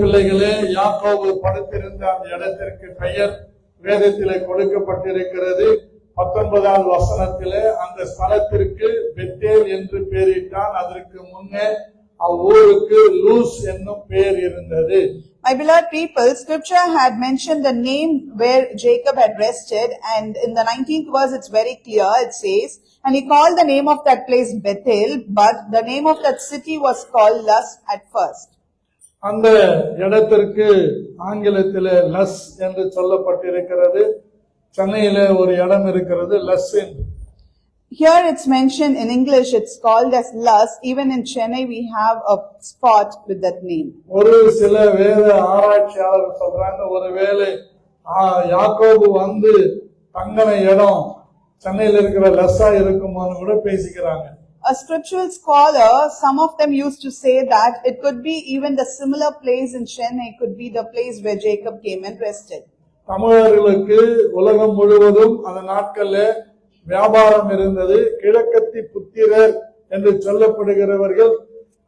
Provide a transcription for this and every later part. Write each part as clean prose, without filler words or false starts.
பிள்ளைகளே, யாக்கோபு படுத்திருந்த அந்த இடத்திற்கு பெயர் வேதத்திலே கொடுக்கப்பட்டிருக்கிறது. 19வது வசனத்திலே அந்த ஸ்தலத்திற்கு பெத்தேல் என்று பெயரிட்டான். அதற்கு முன்னே அவ்வூருக்கு லூஸ் என்னும் பெயர் இருந்தது. My beloved people, scripture had mentioned the name where Jacob had rested, and in the 19th verse it's very clear. It says, and he called the name of that place Bethel, but the name of that city was called Luz at first. அந்த இடத்திற்கு ஆங்கிலத்திலே லஸ் என்று சொல்லப்பட்டிருக்கிறது. சென்னையிலே ஒரு இடம் இருக்கிறது லஸ் என்று. Here it's mentioned in English, it's called as Luz. Even in Chennai we have a spot with that name. ஒரு சில வேத ஆராய்ச்சியாளர்கள் சொல்றாங்க, ஒருவேளை யாக்கோபு வந்து தங்கின இடம் சென்னையில் இருக்கிற லஸ்ஸா இருக்குமான்னு கூட பேசிக்கிறாங்க. A scriptural scholar, some of them used to say that it could be even the similar place in Chennai could be the place where Jacob came and rested. தமிழர்களுக்கு உலகம் முழுவதும் அந்த நாட்கள்ல வியாபாரம் இருந்தது. கிழக்கத்தி புத்திரர் என்று சொல்லப்படுகிறவர்கள்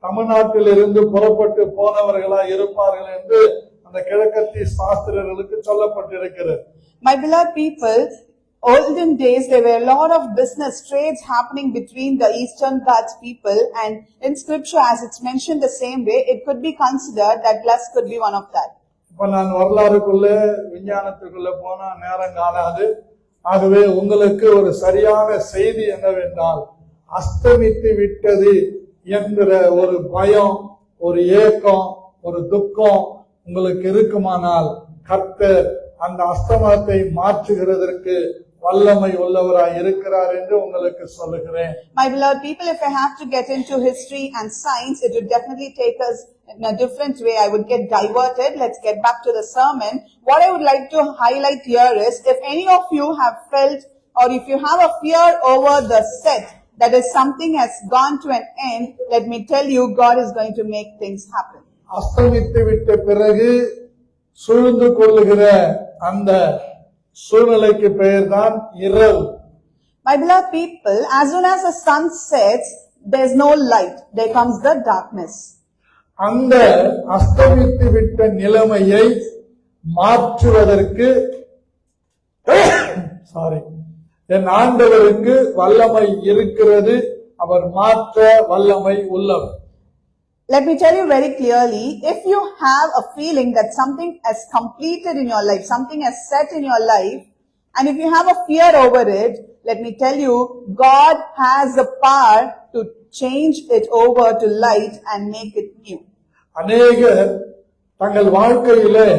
தமிழ்நாட்டில் இருந்து புறப்பட்டு போனவர்களா இருப்பார்கள் என்று அந்த கிழக்கத்தி சாஸ்திரர்களுக்கு சொல்லப்பட்டிருக்கிறது. My beloved people, olden days there were a lot of business trades happening between the Eastern Ghats people, and in scripture as it's mentioned the same way, it could be considered that Luz could be one of that. இப்ப நான் வரலாறுக்குள்ள விஞ்ஞானத்துக்குள்ள போனா நேரம் காணாது. ஆகவே உங்களுக்கு ஒரு சரியான செய்தி என்னவென்றால், அஸ்தமித்து விட்டது என்கிற ஒரு பயம், ஒரு ஏக்கம், ஒரு துக்கம் உங்களுக்கு இருக்குமானால் கர்த்தர் அந்த அஸ்தமனத்தை மாற்றுகிறதற்கு வல்லமை உள்ளவராய் இருக்கிறார் என்று உங்களுக்கு சொல்லுகிறேன். My beloved people, if I have to get into history and science, it would definitely take us in a different way. I would get diverted. Let's get back to the sermon. What I would like to highlight here is, if any of you have felt or if you have a fear over the set, that is something has gone to an end, let me tell you, God is going to make things happen. அஸ்தமித்து விட்ட பிறகு சூழ்ந்து கொள்ளுகிற அந்த சூழ்நிலைக்கு பெயர்தான் இரவு. My beloved people, as soon as the sun sets, there is no light. There comes the darkness. அந்த அஸ்தமித்து விட்ட நிலைமையை மாற்றுவதற்கு என் ஆண்டவருக்கு வல்லமை இருக்கிறது. அவர் மாற்ற வல்லமை உள்ளவர். Let me tell you very clearly, if you have a feeling that something has completed in your life, something has set in your life, and if you have a fear over it, let me tell you, God has the power to change it over to light and make it new. அநேகர் தங்கள் வாழ்க்கையிலே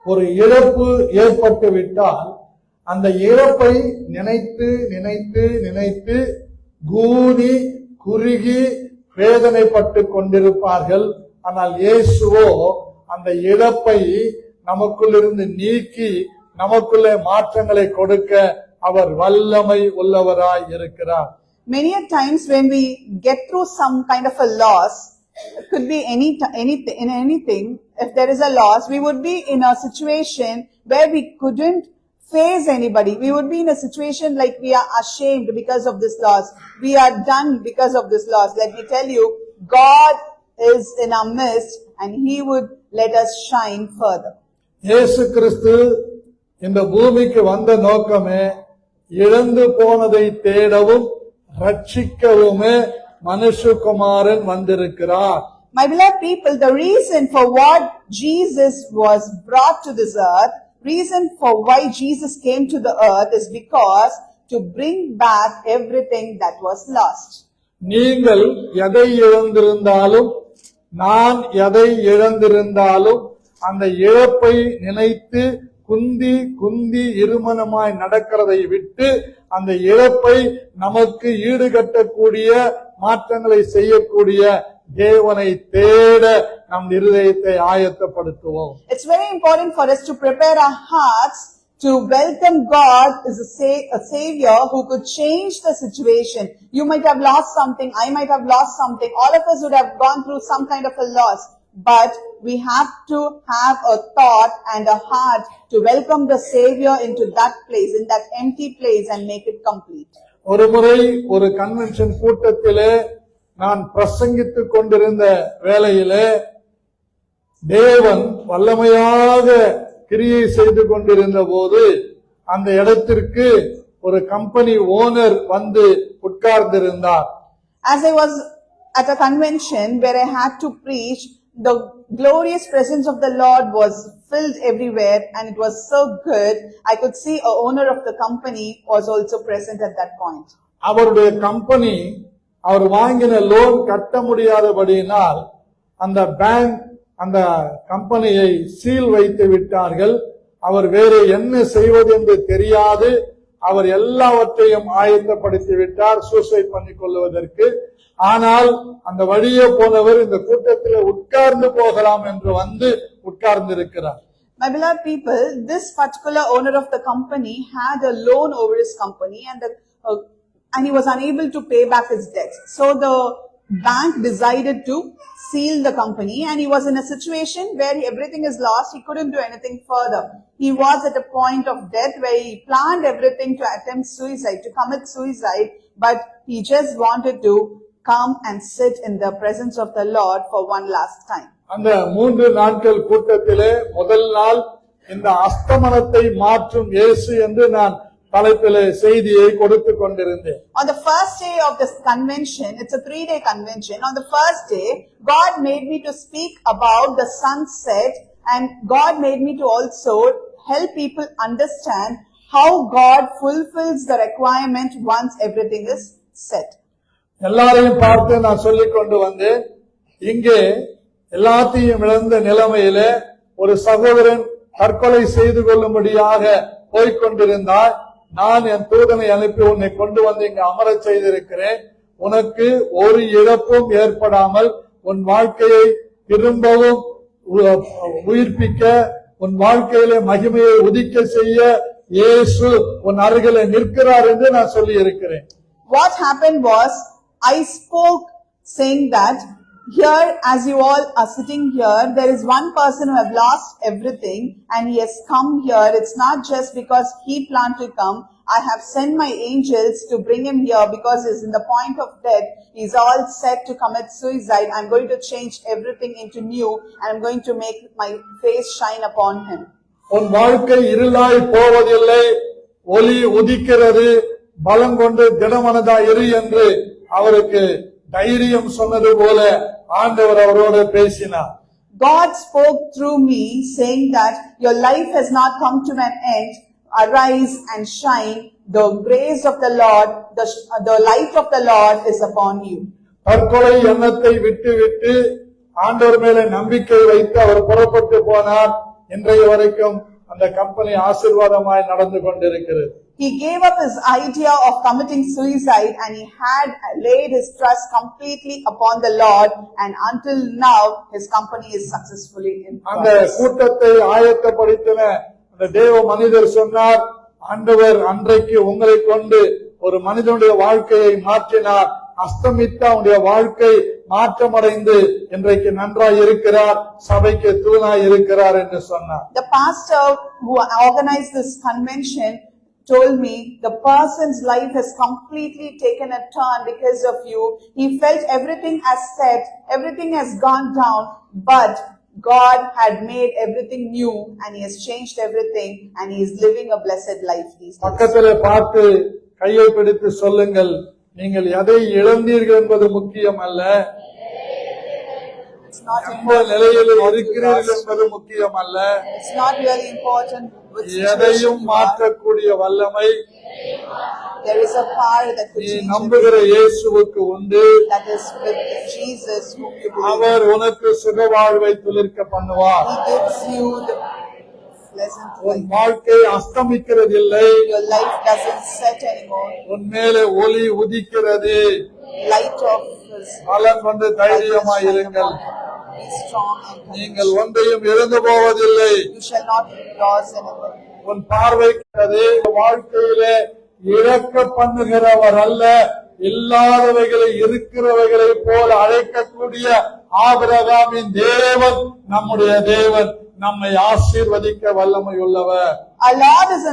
ஒரு இழப்பு ஏற்பட்டு விட்டால் அந்த இழப்பை நினைத்து நினைத்து நினைத்து கூனி குறுகி வேதனைப்பட்டு கொண்டிருப்பார்கள். ஆனால் இயேசுவோ அந்த இழப்பை நமக்குள்ளிருந்து நீக்கி நமக்குள்ளே மாற்றங்களை கொடுக்க அவர் வல்லமை உள்ளவராய் இருக்கிறார். Many a times when we get through some kind of a loss, it could be anything. If there is a loss, we would be in a situation where we couldn't face anybody. We would be in a situation like we are ashamed because of this loss. We are done because of this loss. Let me tell you, God is in our midst and He would let us shine further. இயேசு கிறிஸ்து இந்த பூமிக்கு வந்த நோக்கமே இழந்து போனதை தேடவும் ரட்சிக்கவுமே மனுஷகுமாரன் வந்திருக்கிறார். My beloved people, the reason for what Jesus was brought to this earth, reason for why Jesus came to the earth is because to bring back everything that was lost. நீங்கள் எதை இழந்திருந்தாலும் நான் எதை இழந்திருந்தாலும் அந்த இழப்பை நினைத்து குந்தி குந்தி இருமனமாய் நடக்கிறதை விட்டு அந்த இழப்பை நமக்கு ஈடுகட்டக்கூடிய மாற்றங்களை செய்யக்கூடிய தேவனை தேட நம் இருதயத்தை ஆயத்தப்படுத்துவோம். It's very important for us to prepare our hearts to welcome God as a savior who could change the situation. You might have lost something, I might have lost something, all of us would have gone through some kind of a loss. But we have to have a thought and a heart to welcome the Savior into that place, in that empty place, and make it complete. ஒரு முறை ஒரு convention கூட்டத்திலே நான் பிரசங்கித்துக் கொண்டிருந்த வேளையிலே தேவன் வல்லமையாக கிரியை செய்து கொண்டிருந்த போது அந்த இடத்திற்கு ஒரு கம்பெனி ஓனர் வந்து உட்கார்ந்திருந்தார். As I was at a convention where I had to preach, the glorious presence of the Lord was filled everywhere and it was so good. I could see a owner of the company was also present at that point. அவருடைய company அவர் வாங்கின loan கட்ட முடியாதபடியினால் அந்த bank அந்த கம்பெனியை seal வைத்து விட்டார்கள். அவர் வேறு என்ன செய்வது என்று தெரியாது. அவர் எல்லாவற்றையும் ஆயத்தப்படுத்தி விட்டார் சூசைட் பண்ணிக் கொள்வதற்கு. ஆனால் அந்த வழியே போனவர் இந்த கூட்டத்தில் உட்கார்ந்து போகலாம் என்று வந்து உட்கார்ந்திருக்கிறார். My beloved people, this particular owner of the company had a loan over his company and he was unable to pay back his debts. So the bank decided to seal the company and he was in a situation where everything is lost. He couldn't do anything further. He was at a point of death where he planned everything to attempt suicide, to commit suicide, but he just wanted to come and sit in the presence of the Lord for one last time. அந்த 3 நாட்கள் கூட்டத்திலே முதல் நாள் இந்த அஸ்தமனத்தை மாற்றும் இயேசு என்று நான் தலைப்பிலே செய்தியை கொடுத்து கொண்டிருந்தேன். On the first day of this convention, it's a 3-day convention. On the first day, God made me to speak about the sunset and God made me to also help people understand how God fulfills the requirement once everything is set. எல்லாரையும் பார்த்து நான் சொல்லிக் கொண்டு வந்தேன். இங்கே எல்லாத்தையும் இழந்த நிலைமையிலே ஒரு சகோதரன் தற்கொலை செய்து கொள்ளும்படியாக போய்கொண்டிருந்தார். நான் என் தூதனை அனுப்பி உன்னை கொண்டு வந்து இங்கு அமரச் செய்திருக்கிறேன். உனக்கு ஒரு இழப்பும் ஏற்படாமல் உன் வாழ்க்கையை திரும்பவும் உயிர்ப்பிக்க, உன் வாழ்க்கையிலே மகிமையை உதிக்க செய்ய இயேசு உன் அருகிலே நிற்கிறார் என்று நான் சொல்லி இருக்கிறேன். What happened was, I spoke saying that here, as you all are sitting here, there is one person who have lost everything and he has come here. It's not just because he planned to come. I have sent my angels to bring him here because he's in the point of death. He's all set to commit suicide. I'm going to change everything into new and I'm going to make my face shine upon him. உன் வாழ்க்கை இருளாய் போவதில்லை, ஒளி உதிக்கிறது, பலம் கொண்டு திடமனதாய் இரு என்று அவருக்கு தைரியம் சொன்னது போல ஆண்டவர் அவரோடு பேசினார். God spoke through me saying that your life has not come to an end. Arise and shine. The grace of the Lord, the light of the Lord is upon you. தற்கொலை எண்ணத்தை விட்டு ஆண்டவர் மேலே நம்பிக்கை வைத்து அவர் புறப்பட்டு போனார். இன்றைய வரைக்கும் அந்த கம்பெனி ஆசீர்வாதமாய் நடந்து கொண்டிருக்கிறது. He gave up his idea of committing suicide and he had laid his trust completely upon the Lord, and until now his company is successfully in அந்த progress. கூட்டத்தை ஆயத்தப்படுத்தின அந்த தேவ மனிதர் சொன்னார், ஆண்டவர் அன்றைக்கு உங்களை கொண்டு ஒரு மனிதனுடைய வாழ்க்கையை மாற்றினார். அஸ்தமித்த அவனுடைய வாழ்க்கை மாற்றமடைந்து இன்றைக்கு நன்றாய் இருக்கிறார், சபைக்கு தூணாய் இருக்கிறார் என்று சொன்னார். The pastor who organized this convention told me the person's life has completely taken a turn because of you. He felt everything has set, everything has gone down, but God had made everything new and he has changed everything and he is living a blessed life these days. பக்கத்திலே பார்த்து கையை பிடித்து சொல்லுங்கள், நீங்கள் எதை இழந்தீர்கள் என்பது முக்கியம் அல்ல, எந்த நிலையில் இருக்கிறீர்கள் என்பது முக்கியம் அல்ல. It's not really important which எதையும் situation you are. மாற்றக்கூடிய வல்லமை There is a power that could நீ change நம்புகிற இயேசுவுக்கு உண்டு. everything. That is with Jesus whom you believe. அவர் உனக்கு சுகவாழ்வை துளிர்க்க பண்ணுவார். He gives you the pleasant உன் life. வாழ்க்கை அஸ்தமிக்கிறதில்லை, Your life doesn't set anymore. உன் மேலே ஒளி உதிக்கிறது. Light of His பலம் கொண்டு light is தைரியமாய் shining இருங்கள். upon you. Be strong and நீங்கள் courageous. ஒன்றையும் இழந்து போவதில்லை. You shall not lose anything. உன் பார்வைக்கிறது வாழ்க்கையிலே இழக்க பண்ணுகிறவர் அல்ல, இல்லாதவைகளை இருக்கிறவைகளை போல அழைக்கக்கூடிய ஆபிரகாமின் தேவன் நம்முடைய தேவன், நம்மை ஆசீர்வதிக்க வல்லமை உள்ளவர். Our Lord is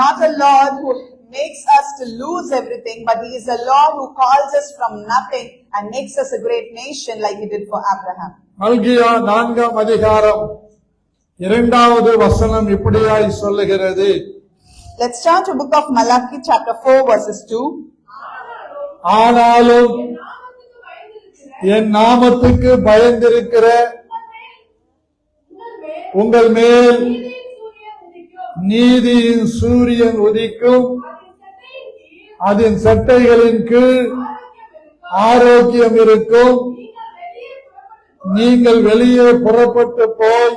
not a Lord who makes us to lose everything, but He is a Lord who calls us from nothing and makes us a great nation like He did for Abraham. மல்கியா 4ஆம் அதிகாரம் 2வது வசனம் இப்படியாய் சொல்லுகிறது. Let's turn to book of Malachi chapter 4 verses 2. ஆனாலும் என் நாமத்துக்கு பயந்திருக்கிற உங்கள் மேல் நீதியின் சூரியன் உதிக்கும், அதன் சட்டைகளின் கீழ் ஆரோக்கியம் இருக்கும். நீங்கள் வெளியே புறப்பட்டு போய்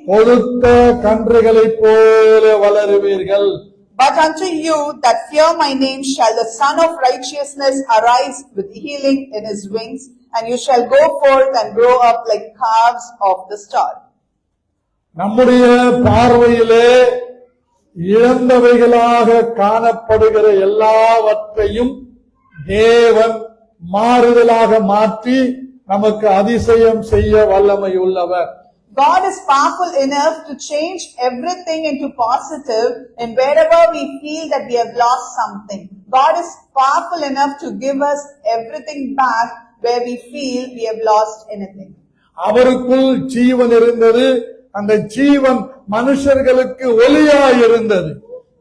கொழுத்த கன்றுகளைப் போல வளருவீர்கள். But unto you that fear my name shall the Son of Righteousness arise with healing in his wings, and you shall go forth and grow up like calves of the stall. நம்முடைய பார்வையிலே இழந்தவைகளாக காணப்படுகிற எல்லாவற்றையும் தேவன் மாறுதலாக மாற்றி நமக்கு அதிசயம் செய்ய வல்லமை உள்ளவர். God is powerful enough to change everything into positive, and wherever we feel that we have lost something, God is powerful enough to give us everything back where we feel we have lost anything. அவருக்குள் ஜீவன் இருந்தது, அந்த ஜீவன் மனுஷர்களுக்கு ஒளியாய் இருந்தது.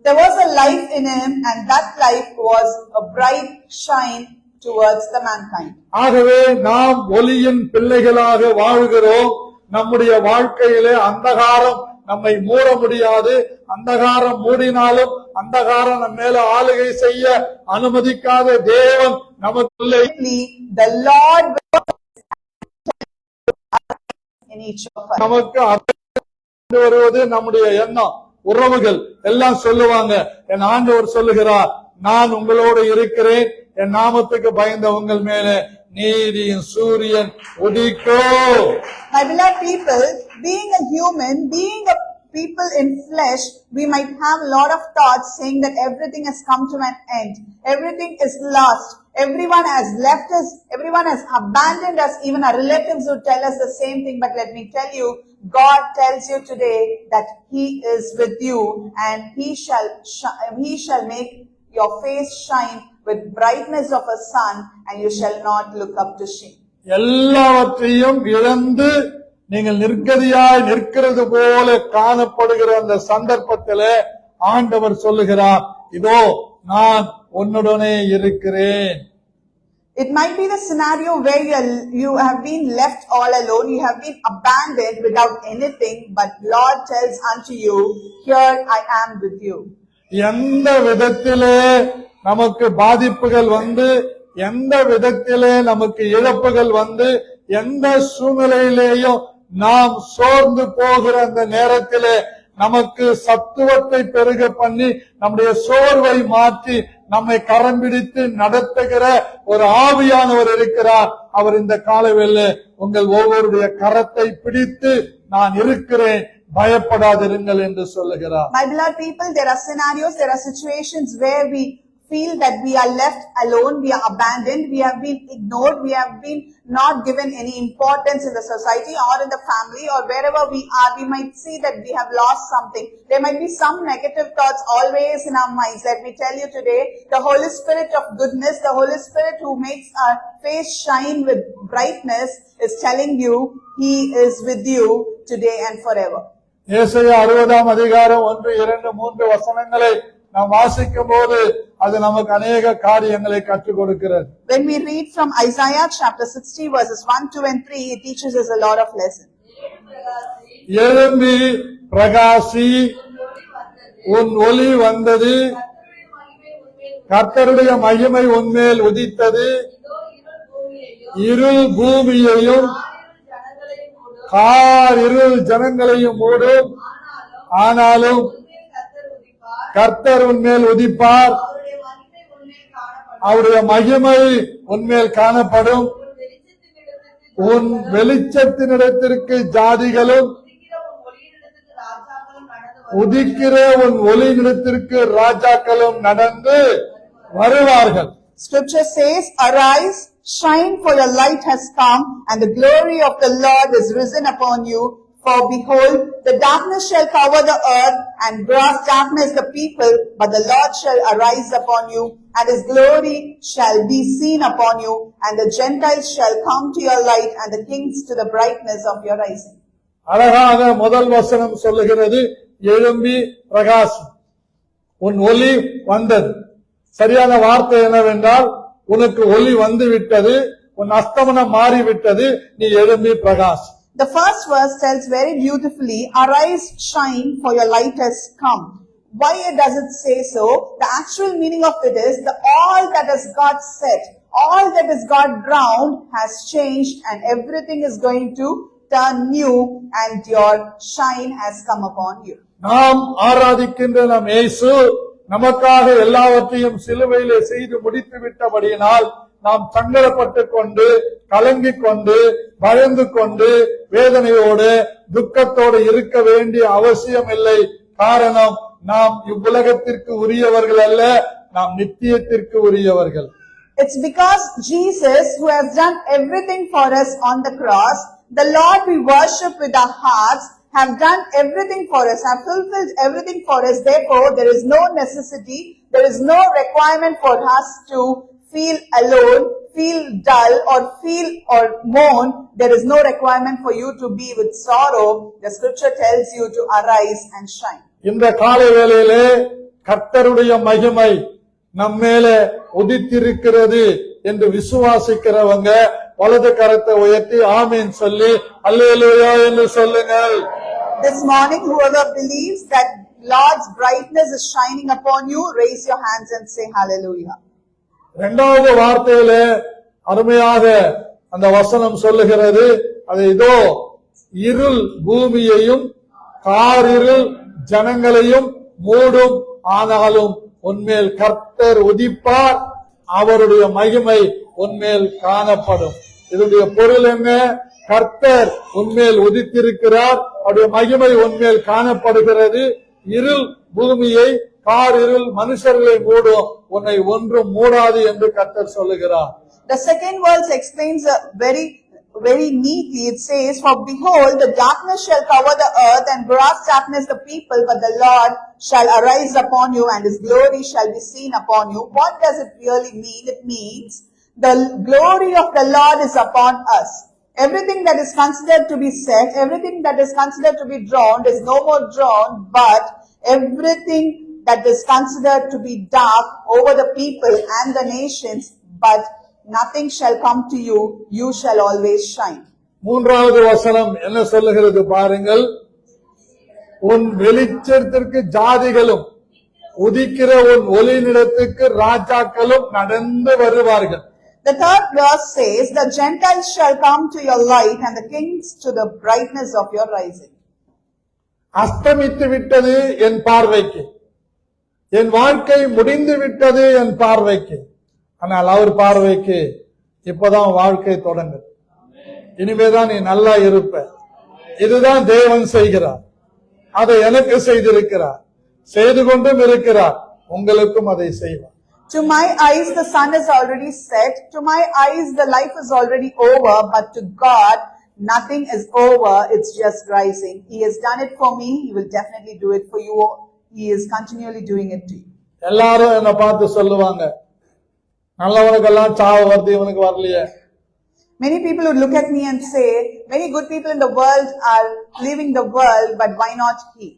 There was a life in him, and that life was a bright shine towards the mankind. ஆகவே நாம் ஒளியின் பிள்ளைகளாக வாழ்கிறோம். நம்முடைய வாழ்க்கையிலே அந்தகாரம் நம்மை மூட முடியாது. அந்தகாரம் மூடினாலும் அந்தகாரம் நம்ம மேல ஆளுகை செய்ய அனுமதிக்காத தேவன் நமக்குள்ளே. The Lord in each of us. நமக்கு வருவது நம்முடைய எண்ணம், உறவுகள் எல்லாம் சொல்லுவாங்க. என் ஆண்டவர் சொல்லுகிறார், நான் உங்களோடு இருக்கிறேன், என் நாமத்துக்கு பயந்த உங்கள் மேல நீதியின் சூரியன் உதிக்கோ. My beloved people, being a human, being a people in flesh, we might have a lot of thoughts saying that everything has come to an end. Everything is lost. Everyone has left us. Everyone has abandoned us. Even our relatives would tell us the same thing. But let me tell you, God tells you today that He is with you, and He shall make your face shine with brightness of a sun, and you shall not look up to shame. எல்லாவற்றையும் இழந்து நீங்கள் நிர்கதியாய் நிற்கிறது போல காணப்படுகிற அந்த சந்தர்ப்பத்திலே ஆண்டவர் சொல்லுகிறார், இதோ நான் உன்னுடனே இருக்கிறேன். It might be the scenario where you have been left all alone, you have been abandoned without anything, but Lord tells unto you, here I am with you. எந்த விதத்திலே நமக்கு பாதிப்புகள் வந்து, எந்த விதத்திலே நமக்கு இழப்புகள் வந்து, எந்த சூழ்நிலையிலேயும் நாம் சோர்ந்து போகிற அந்த நேரத்திலே நமக்கு சத்துவத்தை பெருக பண்ணி நம்முடைய சோர்வை மாற்றி நம்மை கரம் பிடித்து நடத்துகிற ஒரு ஆவியானவர் இருக்கிறார். அவர் இந்த காலவேளை உங்கள் ஒவ்வொருடைய கரத்தை பிடித்து நான் இருக்கிறேன், பயப்படாதிருங்கள் என்று சொல்லுகிறார். My beloved people, there are scenarios, there are situations where we feel that we are left alone, we are abandoned, we have been ignored, we have been not given any importance in the society or in the family or wherever we are. We might see that we have lost something. There might be some negative thoughts always in our minds. Let me tell you today, the Holy Spirit of goodness, the Holy Spirit who makes our face shine with brightness is telling you He is with you today and forever. ஏசாயா 60ஆம் அதிகாரம் 1, 2, 3 வசனங்களை நாம் வாசிக்கும் போது அது நமக்கு அநேக காரியங்களை கற்றுக் கொடுக்கிறது. When we read from Isaiah chapter 60 verses 1, 2 and 3, it teaches us a lot of lessons. எழும்பி பிரகாசி, உன் ஒளி வந்தது, கர்த்தருடைய மகிமை உன்மேல் உதித்தது, இருள் பூமியையும் இருள் ஜனங்களையும் மூடும், ஆனாலும் கர்த்தர் உன்மேல் உதிப்பார், அவருடைய மகிமை உன்மேல் காணப்படும். உன் வெளிச்சத்தினிடத்திற்கு ஜாதிகளும் உதிக்கிற உன் ஒளியினிடத்திற்கு ராஜாக்களும் நடந்து வருவார்கள். Scripture says, arise, shine, for your light has come, and the glory of the Lord is risen upon you. For behold, the darkness shall cover the earth, and gross darkness the people, but the Lord shall arise upon you, and his glory shall be seen upon you, and the Gentiles shall come to your light, and the kings to the brightness of your rising. அழகாக முதல் வசனம் சொல்லுகிறது, எழும்பி பிரகாசம், உன் ஒளி வந்தது. சரியான வார்த்தை என்னவென்றால், உனக்கு ஒளி வந்து விட்டது, உன் அஸ்தமனம் மாறிவிட்டது, நீ எழும்பி பிரகாசம். The first verse tells very beautifully, arise, shine, for your light has come. Why does it say so? The actual meaning of it is, all that is God set, all that is God ground has changed, and everything is going to turn new, and your shine has come upon you. நாம் ஆராதிக்கின்ற நம் இயேசு நமக்காக எல்லாவற்றையும் சிலுவையிலே செய்து முடித்து விட்டபடியினால் நாம் சங்கடப்பட்டுக் கொண்டு, கலங்கிக் கொண்டு, பயந்து கொண்டு, வேதனையோடு, துக்கத்தோடு இருக்க வேண்டிய அவசியம் இல்லை. காரணம், நாம் இவ்வுலகத்திற்கு உரியவர்கள் அல்ல, நாம் நித்தியத்திற்கு உரியவர்கள். It's because Jesus, who has done everything for us on the cross, the Lord we worship with our hearts, have done everything for us, have fulfilled everything for us. Therefore, there is no necessity, there is no requirement for us to feel alone, feel dull, or mourn. There is no requirement for you to be with sorrow. The scripture tells you to arise and shine. இந்த காலை வேளையிலே கர்த்தருடைய மகிமை நம்மேலே உதித்திருக்கிறது என்று விசுவாசிக்கிறவங்க வலது கரத்தை உயர்த்தி ஆமீன் சொல்லி அல்லேலூயா என்று சொல்லுங்கள். This morning, whoever believes that Lord's brightness is shining upon you, raise your hands and say hallelujah. இரண்டாவது வார்த்தையிலே அருமையாக அந்த வசனம் சொல்லுகிறது, அது இதோ இருள் பூமியையும் காரிருள் ஜனங்களையும் மூடும், ஆனாலும் உன்மேல் கர்த்தர் உதிப்பார், அவருடைய மகிமை உன்மேல் காணப்படும். இதனுடைய பொருள் என்ன? கர்த்தர் உன்மேல் உதித்திருக்கிறார், அவருடைய மகிமை உன்மேல் காணப்படுகிறது. இருள் பூமியை, காரிருள் மனுஷர்களை மூடும், உன்னை ஒன்றும் மூடாது என்று கர்த்தர் சொல்லுகிறார். The second verse explains very neatly. It says, for behold, the darkness shall cover the earth, and gross darkness the people, but the Lord shall arise upon you, and his glory shall be seen upon you. What does it really mean? It means the glory of the Lord is upon us. Everything that is considered to be set, everything that is considered to be drawn is no more drawn, but everything that is considered to be dark over the people and the nations, but nothing shall come to you, you shall always shine. மூன்றாவது வசனம் என்ன சொல்லுகிறது பாருங்கள், உன் வெளிச்சத்திற்கு ஜாதிகளும் உதிக்கிற உன் ஒளிநிலத்துக்கு ராஜாக்களும் நடந்து வருவார்கள். The third verse says, the Gentiles shall come to your light, and the kings to the brightness of your rising. அஸ்தமித்து விட்டது என் பார்வைக்கு, என் வாழ்க்கை முடிந்து விட்டது என் பார்வைக்கு, ஆனால் அவர் பார்வைக்கு இப்பதான் வாழ்க்கை தொடங்குது. இனிமேதான் நீ நல்லா இருப்ப. இதுதான் தேவன் செய்கிறார், அதை எனக்கு செய்திருக்கிறார், செய்து கொண்டும் இருக்கிறார், உங்களுக்கும் அதை செய்வார். To my eyes the sun is already set, to my eyes the life is already over, but to God nothing is over, it's just rising. He has done it for me, he will definitely do it for you. He is continually doing it to you. எல்லாரும் என்ன பார்த்து சொல்லுவாங்க, நல்லவனுக்கெல்லாம் சாவு வருது, இவனுக்கு வரலையே. Many people would look at me and say, many good people in the world are leaving the world, but why not he?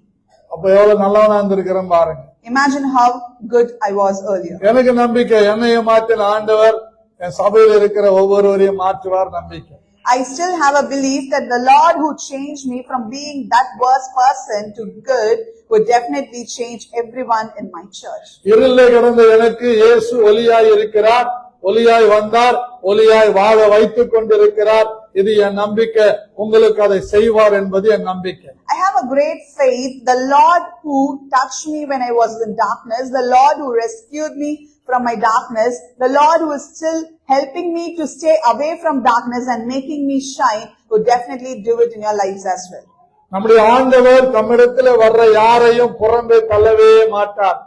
அப்ப எவ்வளவு நல்லவனா இருந்திருக்கிறேன் பாருங்க. Imagine how good I was earlier. எனக்கு நம்பிக்கை, என்னையும் மாற்றின ஆண்டவர் என் சபையில் இருக்கிற ஒவ்வொருவரையும் மாற்றுவார் நம்பிக்கை. I still have a belief that the Lord who changed me from being that worst person to good would definitely change everyone in my church. இருளிலே கிடந்த எனக்கு இயேசு ஒளியாய் இருக்கிறார், ஒளியாய் வந்தார், ஒளியாய் வாழ வைத்துக் கொண்டிருக்கிறார். இது என் நம்பிக்கை. உங்களுக்கு அதை செய்வார் என்பது என் நம்பிக்கை. I have a great faith. The Lord who touched me when I was in darkness, the Lord who rescued me from my darkness, the Lord who is still helping me to stay away from darkness and making me shine, would definitely do it in your lives as well. நம்முடைய ஆண்டவர் தம்மிடத்தில் வர்ற யாரையும் புறம்பே தள்ளவே மாட்டார்.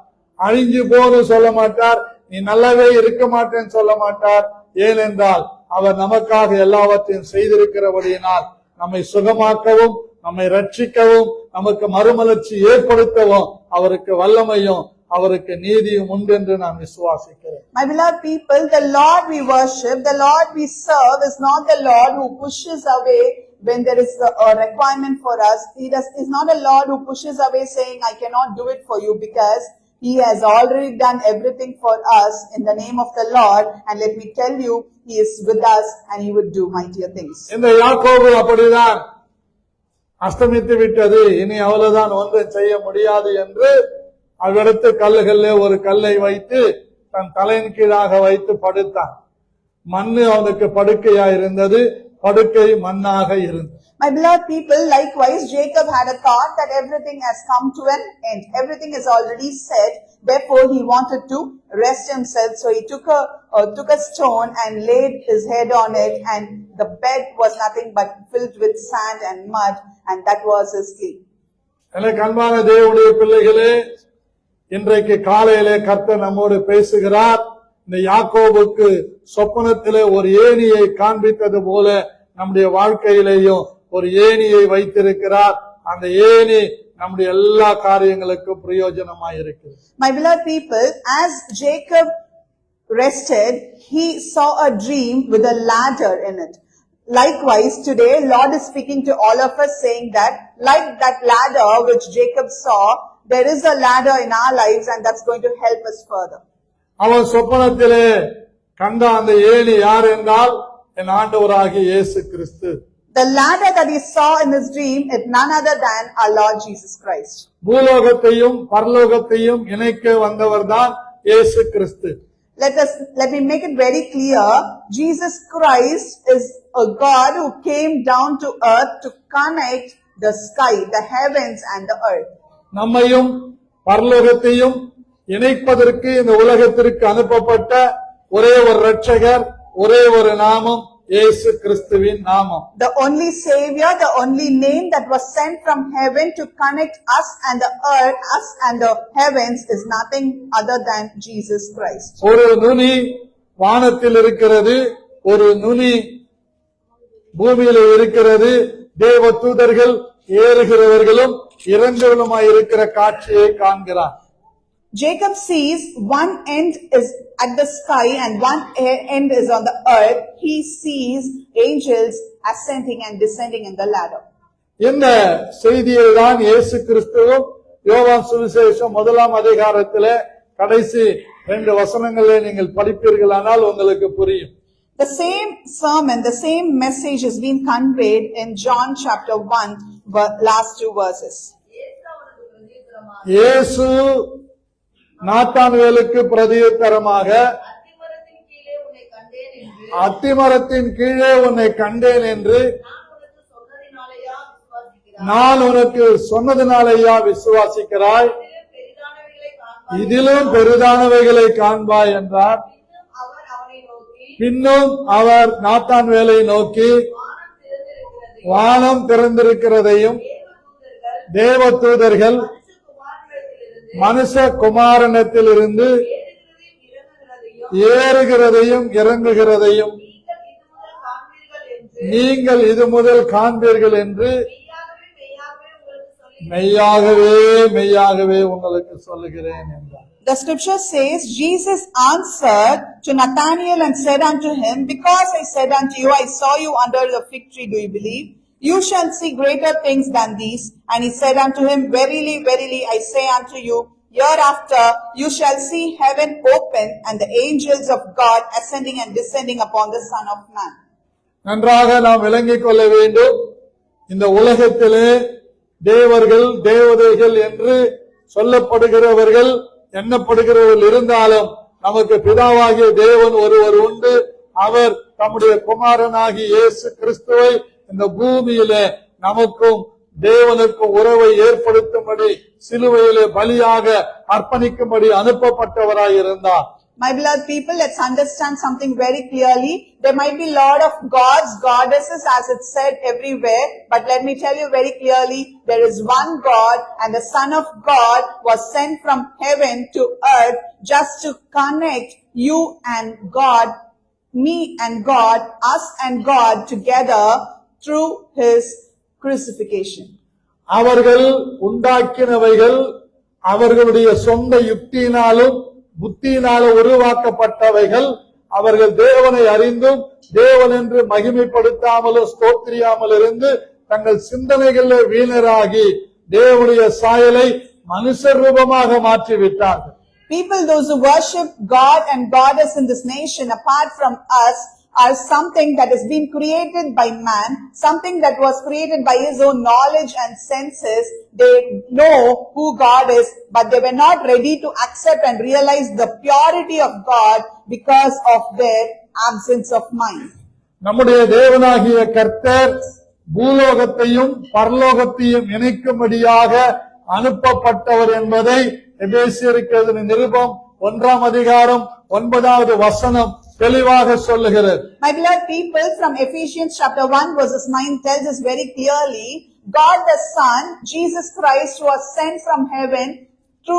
அழிஞ்சு போன்னு சொல்ல மாட்டார், நீ நல்லாவே இருக்க மாட்டேன்னு சொல்ல மாட்டார். ஏனென்றால் அவர் நமக்காக எல்லாவற்றையும் செய்திருக்கிறபடியினால் நம்மை சுகமாக்கவும் நம்மை ரட்சிக்கவும் நமக்கு மறுமலர்ச்சி ஏற்படுத்தவும் அவருக்கு வல்லமையும் அவருக்கு நீதியும் உண்டு என்று நான் விசுவாசிக்கிறேன். My beloved people, the Lord we worship, the Lord we serve is not the Lord who pushes away when there is a requirement for us. He's not a Lord who pushes away saying, I cannot do it for you, because He has already done everything for us in the name of the Lord. And let me tell you, He is with us and He would do mightier things. இந்த யாக்கோபு அப்படிதான் அஸ்தமித்து விட்டது, இனி அவ்வளவுதான் ஒன்றும் செய்ய முடியாது என்று அவ்விடத்து கல்லுகளிலே ஒரு கல்லை வைத்து தன் தலையின் கீழாக வைத்து படுத்தான். மண்ணு அவனுக்கு படுக்கையா இருந்தது, படுக்கை மண்ணாக இருந்தது. My beloved people, likewise, Jacob had a thought that everything has come to an end. Everything is already set. Therefore, he wanted to rest himself. So he took a stone and laid his head on it, and the bed was nothing but filled with sand and mud, and that was his sleep. எனக்கு அன்பான தேவனுடைய பிள்ளைகளே, இன்றைக்கு காலையிலே கர்த்தர் நம்மோடு பேசுகிறார். இந்த யாக்கோபுக்கு சொப்பனத்திலே ஒரு ஏணியை காண்பித்தது போல நம்முடைய வாழ்க்கையிலேயும் ஒரு ஏணியை வைத்திருக்கிறார். அந்த ஏணி நம்முடைய எல்லா காரியங்களுக்கும் பிரயோஜனமாய் இருக்கிறது. My beloved people, as Jacob rested, he saw a dream with a ladder in it. Likewise, today, Lord is speaking to all of us, saying that, like that ladder which Jacob saw, there is a ladder in our lives, and that's going to help us further. அவன் சொப்பனத்திலே கண்ட அந்த ஏணி யார் என்றால் என் ஆண்டவராகிய இயேசு கிறிஸ்து. The ladder that he saw in his dream is none other than our Lord Jesus Christ. பூலோகத்தையும் பரலோகத்தையும் இணைக்க வந்தவர்தான் இயேசு கிறிஸ்து. Let me make it very clear. Jesus Christ is a God who came down to earth to connect the sky, the heavens and the earth. நம்மையும் பரலோகத்தையும் இணைப்பதற்கு இந்த உலகத்திற்கு அனுப்பப்பட்ட ஒரே ஒரு இரட்சகர், ஒரே ஒரு நாமம் இயேசு கிறிஸ்துவின் நாமம். The only Savior, the only name that was sent from heaven to connect us and the earth, us and the heavens, is nothing other than Jesus Christ. ஒரு நுனி வானத்தில் இருக்கிறது, ஒரு நுனி பூமியில இருக்கிறது. தேவ தூதர்கள் ஏறுகிறவர்களும் இறங்குவதுமாய் இருக்கிற காட்சியை காண்கிறார். Jacob sees one end is at the sky and one end is on the earth. He sees angels ascending and descending in the ladder. இந்த செய்தியை தான் இயேசு கிறிஸ்துவும் யோவான் சுவிசேஷம் 1ஆம் அதிகாரத்திலே கடைசி 2 வசனங்களை நீங்கள் படிப்பீர்களானால் உங்களுக்கு புரியும். The same sermon, the same message is being conveyed in John chapter 1, last 2 verses. இயேசு நாத்தான்வேலுக்கு பிரதியுத்தரமாக, அத்திமரத்தின் கீழே உன்னை கண்டேன் என்று நான் உனக்கு சொன்னதினாலேயா விசுவாசிக்கிறாய்? இதிலும் பெரிதானவைகளை காண்பாய் என்றார். பின்னும் அவர் நாத்தான்வேலை நோக்கி, வானம் திறந்திருக்கிறதையும் தேவ தூதர்கள் மனுஷ குமாரனத்திலிருந்து ஏறுகிறதையும் இறங்குகிறதையும் நீங்கள் இது முதல் காண்பீர்கள் என்று மெய்யாகவே மெய்யாகவே உங்களுக்கு சொல்லுகிறேன் என்றார். The scripture says, Jesus answered to Nathanael and said unto him, because I said unto you, I saw you under the fig tree, do you believe? You shall see greater things than these. And he said unto him, verily, verily, I say unto you, hereafter you shall see heaven open and the angels of God ascending and descending upon the Son of Man. நன்றாக நாம் விளங்கிக் கொள்ள வேண்டும். இந்த உலகத்திலே தேவர்கள் தேவதைகள் என்று சொல்லப்படுகிறவர்கள் எண்ணப்படுகிறவர்கள் இருந்தாலும் நமக்கு பிதாவாகிய தேவன் ஒருவர் உண்டு. அவர் தம்முடைய குமாரனாகிய இயேசு கிறிஸ்துவை இந்த பூமியிலே நமக்கும் தேவனுக்கும் உறவை ஏற்படுத்தும்படி சிலுவையிலே பலியாக அர்ப்பணிக்கும்படி அனுப்பப்பட்டவராய் இருந்தார். My beloved people, let's understand something very clearly. There might be a lot of gods, goddesses, as it's said everywhere, but let me tell you very clearly, there is one God, and the Son of God was sent from heaven to earth just to connect you and God, me and God, us and God together through His crucifixion. அவர்கள் உண்டாக்கினவைகள் அவர்களுடைய சொந்த யுக்தியினாலும் புத்தியினாலும் உருவாக்கப்பட்டவைகள். அவர்கள் தேவனை அறிந்தும் தேவன் என்று மகிமைப்படுத்தாமலும் ஸ்தோத்திரியாமல் இருந்து தங்கள் சிந்தனைகளில் வீணராகி தேவனுடைய சாயலை மனுஷர் ரூபமாக மாற்றிவிட்டார்கள். People, those who worship God and Goddess in this nation apart from us, are something that has been created by man, something that was created by his own knowledge and senses. They know who God is, but they were not ready to accept and realize the purity of God because of their absence of mind. நம்முடைய தேவனாகிய கர்த்தர் பூலோகத்தையும் பரலோகத்தையும் இணைக்கும்படியாக அனுப்பப்பட்டவர் என்பதை எபேசியருக்கு எழுதின நிருபம் 1ஆம் அதிகாரம் 9வது வசனம் தெளிவாக சொல்லுகிறது. My beloved people, from Ephesians chapter 1 verses 9 tells us very clearly, God the Son, Jesus Christ, was sent from heaven to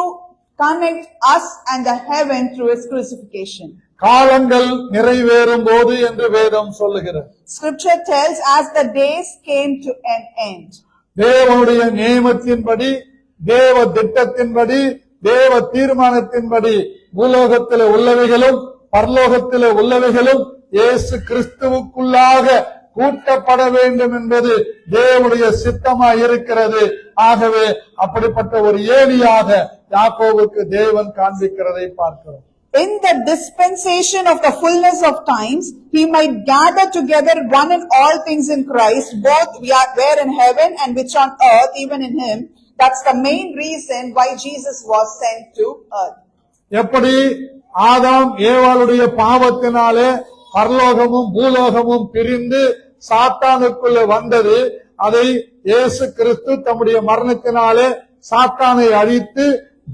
connect us and the heaven through his crucifixion. காலங்கள் நிறைவேறும் போது என்று வேதம் சொல்லுகிறது. Scripture tells, as the days came to an end. தேவனுடைய நியமத்தின்படி, தேவ திட்டத்தின்படி, தேவ தீர்மானத்தின்படி பூலோகத்திலே உள்ளவைகளும் பரலோகத்திலே உள்ளவைகளும் இயேசு கிறிஸ்துவுக்குள்ளாக கூட்டப்பட வேண்டும் என்பது தேவனுடைய சித்தமாய் இருக்கிறது. ஆகவே அப்படிப்பட்ட ஒரு ஏணியாக யாக்கோபுக்கு தேவன் காண்பிக்கிறதை பார்க்கிறோம். In the dispensation of the fullness of times, he might gather together one and all things in Christ, both where in heaven and which on earth, even in him. That's the main reason why Jesus was sent to earth. எப்படி ஆதாம் ஏவாளுடைய பாவத்தினாலே பரலோகமும் பூலோகமும் பிரிந்து சாத்தானுக்குள்ள வந்தது, அதை இயேசு கிறிஸ்து தம்முடைய மரணத்தினாலே சாத்தானை அழித்து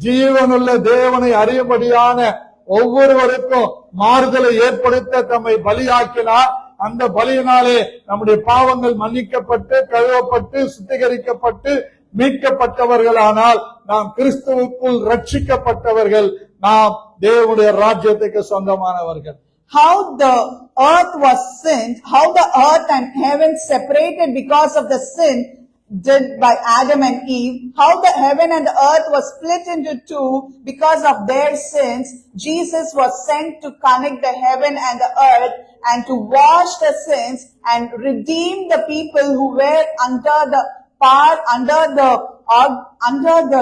ஜீவனுள்ள தேவனை அறியும்படியான ஒவ்வொருவருக்கும் மாறுதலை ஏற்படுத்த தம்மை பலியாக்கினார். அந்த பலியினாலே நம்முடைய பாவங்கள் மன்னிக்கப்பட்டு கழுவப்பட்டு சுத்திகரிக்கப்பட்டு மீட்கப்பட்டவர்களானால் நாம் கிறிஸ்துவுக்குள் ரட்சிக்கப்பட்டவர்கள், நாம் தேவனுடைய ராஜ்யத்துக்கு சொந்தமானவர்கள். How the earth was sinned, how the earth and heaven separated because of the sin did by Adam and Eve, how the heaven and the earth was split into two because of their sins. Jesus was sent to connect the heaven and the earth and to wash the sins and redeem the people who were under the power, under the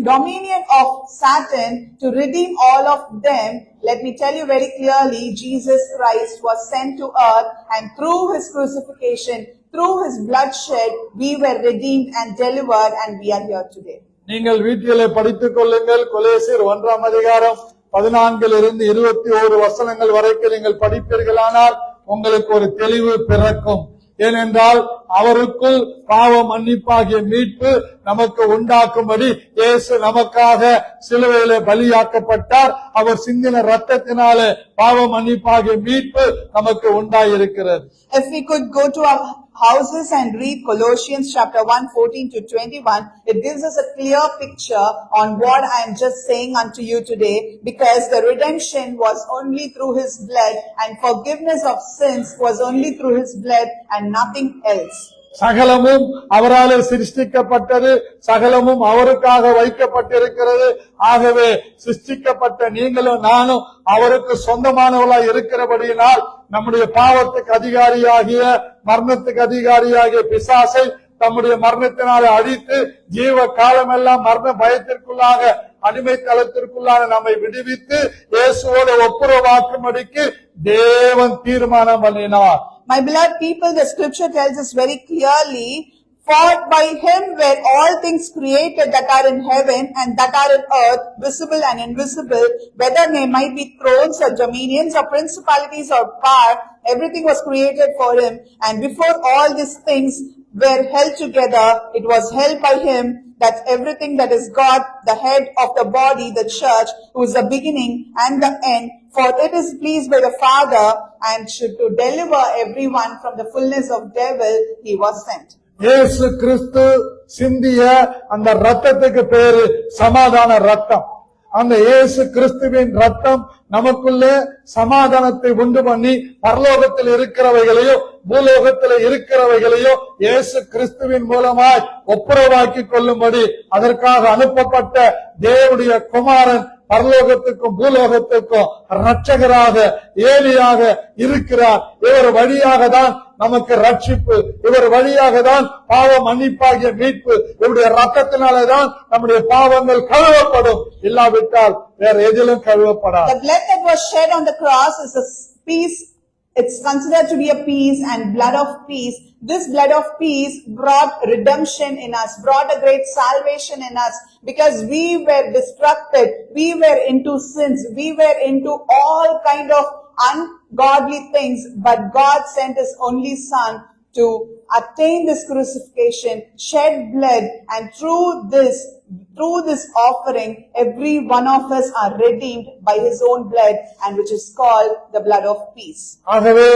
dominion of Satan, to redeem all of them. Let me tell you very clearly, Jesus Christ was sent to earth, and through his crucifixion, through his bloodshed, we were redeemed and delivered, and we are here today. நீங்கள் வீட்டிலே படித்துக் கொள்ளுங்கள். கொலோசியர் 1ஆம் அதிகாரம் 14 21 வசனங்கள் வரைக்கும் நீங்கள் படிப்பீர்களானால் உங்களுக்கு ஒரு தெளிவு பிறக்கும். ஏனென்றால் அவருக்குள் பாவ மன்னிப்பாகிய மீட்பு நமக்கு உண்டாக்கும்படி இயேசு நமக்காக சிலுவையிலே பலியாக்கப்பட்டார். அவர் சிந்தின இரத்தத்தினாலே பாவ மன்னிப்பாகிய மீட்பு நமக்கு உண்டாயிருக்கிறது. If we could go to our houses and read Colossians chapter 1:14 to 21, it gives us a clear picture on what I am just saying unto you today, because the redemption was only through his blood and forgiveness of sins was only through his blood and nothing else. சகலமும் அவராலே சிருஷ்டிக்கப்பட்டது, சகலமும் அவருக்காக வைக்கப்பட்டிருக்கிறது. ஆகவே சிருஷ்டிக்கப்பட்ட நீங்களும் நானும் அவருக்கு சொந்தமானவர்களாய் இருக்கிறபடியினால் நம்முடைய பாவத்துக்கு அதிகாரியாகிய மரணத்துக்கு அதிகாரியாகிய பிசாசை தம்முடைய மரணத்தினாலே அழித்து ஜீவ காலமெல்லாம் மரண பயத்திற்குள்ளாக அடிமைத்தளத்திற்குள்ளாக நம்மை விடுவித்து இயேசுவோடு ஒப்புரவாக்கும்படிக்கு தேவன் தீர்மானம் பண்ணினார். My beloved people, the scripture tells us very clearly, for by him were all things created that are in heaven and that are in earth, visible and invisible, whether they might be thrones or dominions or principalities or power, everything was created for him. And before all these things were held together, it was held by him, that everything that is God, the head of the body, the church, who is the beginning and the end. For it is pleased by the Father, and should to deliver everyone from the fullness of devil, he was sent. இயேசு கிறிஸ்து சிந்திய அந்த ரத்தத்துக்கு பேரு சமாதான ரத்தம். அந்த இயேசு கிறிஸ்துவின் ரத்தம் நமக்குள்ள சமாதானத்தை உண்டு பண்ணி பரலோகத்தில் இருக்கிறவைகளையோ பூலோகத்தில் இருக்கிறவைகளையோ இயேசு கிறிஸ்துவின் மூலமாய் ஒப்புரவாக்கி கொள்ளும்படி அதற்காக அனுப்பப்பட்ட தேவனுடைய குமாரன் பரலோகத்துக்கும் பூலோகத்துக்கும் இரட்சகராக ஏலியாக இருக்கிறார். இவர் வழியாக தான் நமக்கு ரட்சிப்பு, இவர் வழியாக தான் பாவ மன்னிப்பாகிய மீட்பு, இவருடைய ரத்தத்தினாலதான் நம்முடைய பாவங்கள் கழுவப்படும். இல்லாவிட்டால் வேற எதிலும் கழுவப்படாது. The blood that was shed on the cross is a peace. It's considered to be a peace and blood of peace. This blood of peace brought redemption in us, brought a great salvation in us, because we were destructed, we were into sins, we were into all kind of ungodly things, but God sent His only Son to attain this crucifixion, shed blood, and through this offering, every one of us are redeemed by His own blood, and which is called the blood of peace. ஆகவே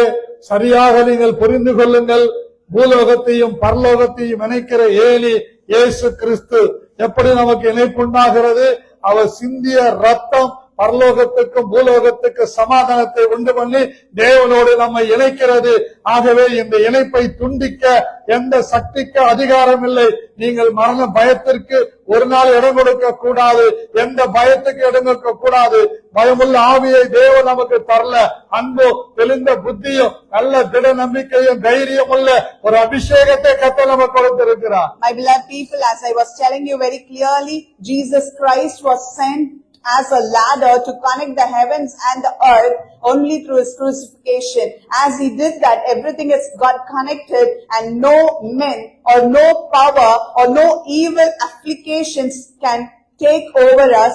சரியாக நீங்கள் புரிந்து கொள்ளுங்கள், பூலோகத்தையும் பரலோகத்தையும் இணைக்கிற Eli இயேசு கிறிஸ்து. எப்படி நமக்கு இணைப்புண்டாகிறது? அவர் சிந்திய ரத்தம் பரலோகத்துக்கும் பூலோகத்துக்கு சமாதானத்தை உண்டு பண்ணி தேவனோடு நம்மை இணைக்கிறது. ஆகவே இந்த இணைப்பை துண்டிக்க எந்த சக்திக்கு அதிகாரம் இல்லை. நீங்கள் மரண பயத்திற்கு ஒரு நாள் இடம் கொடுக்க கூடாது, எந்த பயத்துக்கு இடம் கொடுக்க கூடாது. பயமுள்ள ஆவியை தேவன் நமக்கு தரல, அன்போ தெளிந்த புத்தியும் நல்ல திட நம்பிக்கையும் தைரியம் உள்ள ஒரு அபிஷேகத்தை கர்த்தர் நமக்கு கொடுத்திருக்கிறார். My beloved people, as I was telling you very clearly, Jesus Christ was sent as a ladder to connect the heavens and the earth only through His crucifixion. As He did that, everything has got connected, and no men or no power or no evil applications can take over us,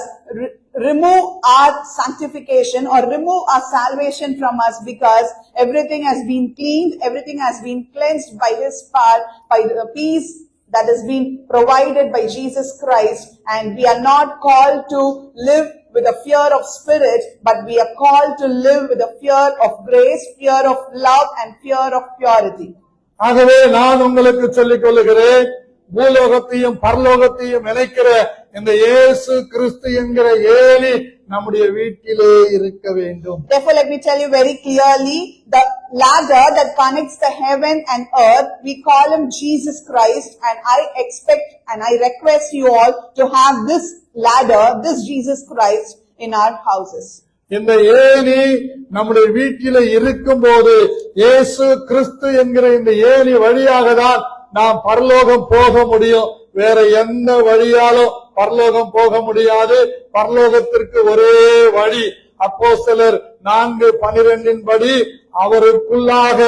remove our sanctification or remove our salvation from us, because everything has been cleaned, everything has been cleansed by His power, by the peace that has been provided by Jesus Christ. And we are not called to live with a fear of spirit, but we are called to live with a fear of grace, fear of love, and fear of purity. ஆகவே நான் உங்களுக்கு சொல்லிக் கொள்ளுகிறேன், பூலோகத்தையும் பரலோகத்தையும் இணைக்கிற இந்த இயேசு கிறிஸ்து என்கிற Eli நம்முடைய வீட்டிலே இருக்க வேண்டும். Therefore, let me tell you very clearly, the ladder that connects the heaven and earth, we call Him Jesus Christ, and I expect and I request you all to have this ladder, this Jesus Christ in our houses. இந்த Eli நம்முடைய வீட்டில இருக்கும் போது இயேசு கிறிஸ்து என்கிற இந்த Eli வழியாக தான் நாம் பரலோகம் போக முடியும். வேற எந்த வழியாலும் பரலோகம் போக முடியாது. பரலோகத்திற்கு ஒரே வழி அப்போஸ்தலர் 4:12 படி அவருக்குள்ளாக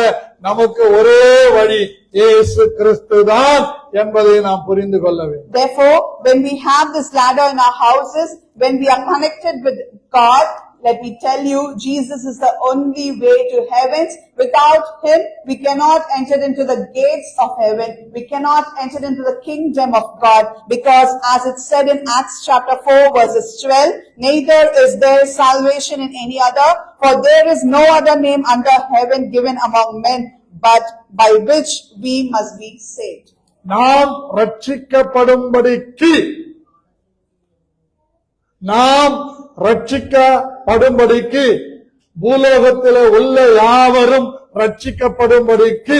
நமக்கு ஒரே வழி இயேசு கிறிஸ்து தான் என்பதை நாம் புரிந்து கொள்ள வேண்டும். Therefore, when we have this ladder in our houses, when we are connected with God, let me tell you, Jesus is the only way to heavens. Without Him, we cannot enter into the gates of heaven. We cannot enter into the kingdom of God, because as it said in Acts chapter 4 verses 12, neither is there salvation in any other, for there is no other name under heaven given among men, but by which we must be saved. நாம் ரட்சிக்கப்படும்படிக்கு பூலோகத்தில் உள்ள யாவரும் ரட்சிக்கப்படும்படிக்கு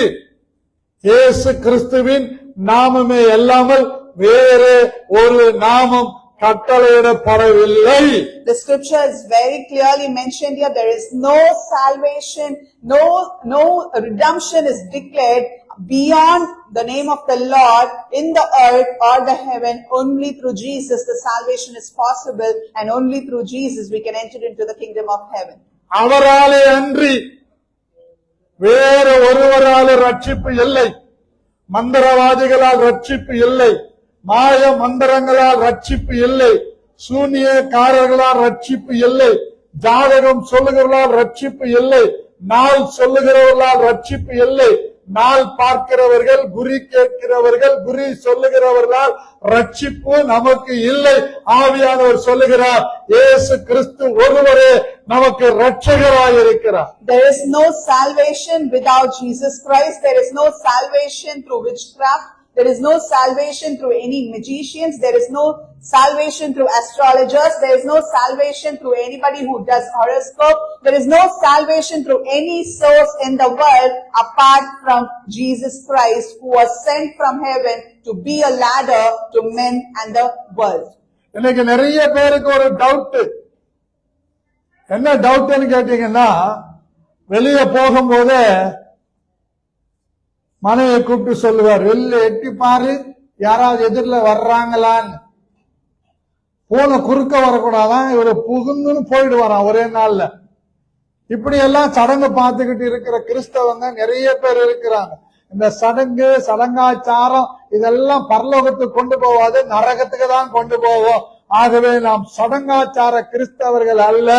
இயேசு கிறிஸ்துவின் நாமமே அல்லாமல் வேறு ஒரு நாமம் கட்டளையிடப்படவில்லை. The scripture is very clearly mentioned here. There is no salvation, no redemption is declared beyond the name of the Lord in the earth or the heaven. Only through Jesus the salvation is possible, and only through Jesus we can enter into the kingdom of heaven. அவராலே அன்றி வேறு ஒருவரால் ரட்சிப்பு இல்லை. மந்திரவாதிகளால் ரட்சிப்பு இல்லை, மாய மந்திரங்களால் ரட்சிப்பு இல்லை, சூனியக்காரர்களால் ரட்சிப்பு இல்லை, ஜாதகம் சொல்லுகிறவர்களால் ரட்சிப்பு இல்லை, நாள் சொல்லுகிறவர்களால் ரட்சிப்பு இல்லை, நாள் பார்க்கிறவர்கள், குறி கேட்கிறவர்கள், குறி சொல்லுகிறவர்களால் ரட்சிப்பு நமக்கு இல்லை. ஆவியானவர் சொல்லுகிறார், இயேசு கிறிஸ்து ஒருவரே நமக்கு இரட்சகராய் இருக்கிறார். There is no salvation without Jesus Christ. There is no salvation through witchcraft. There is no salvation through any magicians. There is no salvation through astrologers. There is no salvation through anybody who does horoscope. There is no salvation through any source in the world apart from Jesus Christ, who was sent from heaven to be a ladder to men and the world. இன்னைக்கு நிறைய பேருக்கு ஒரு doubt. என்ன டவுட்னு கேட்டீங்கன்னா, வெளியே போகும்போது மனைவியை கூப்பிட்டு சொல்லுவார், வெளில எட்டி பாரு யாராவது எதிரில் வர்றாங்களான்னு. போன குறுக்க வரக்கூடாதான், இவரு புகுந்துன்னு போயிடுவாராம் ஒரே நாள்ல. இப்படி எல்லாம் சடங்கு பார்த்துக்கிட்டு இருக்கிற கிறிஸ்தவங்க நிறைய பேர் இருக்கிறாங்க. இந்த சடங்கு சடங்காச்சாரம் இதெல்லாம் பரலோகத்துக்கு கொண்டு போவாது, நரகத்துக்கு தான் கொண்டு போவோம். ஆகவே நாம் சடங்காச்சார கிறிஸ்தவர்கள் அல்ல.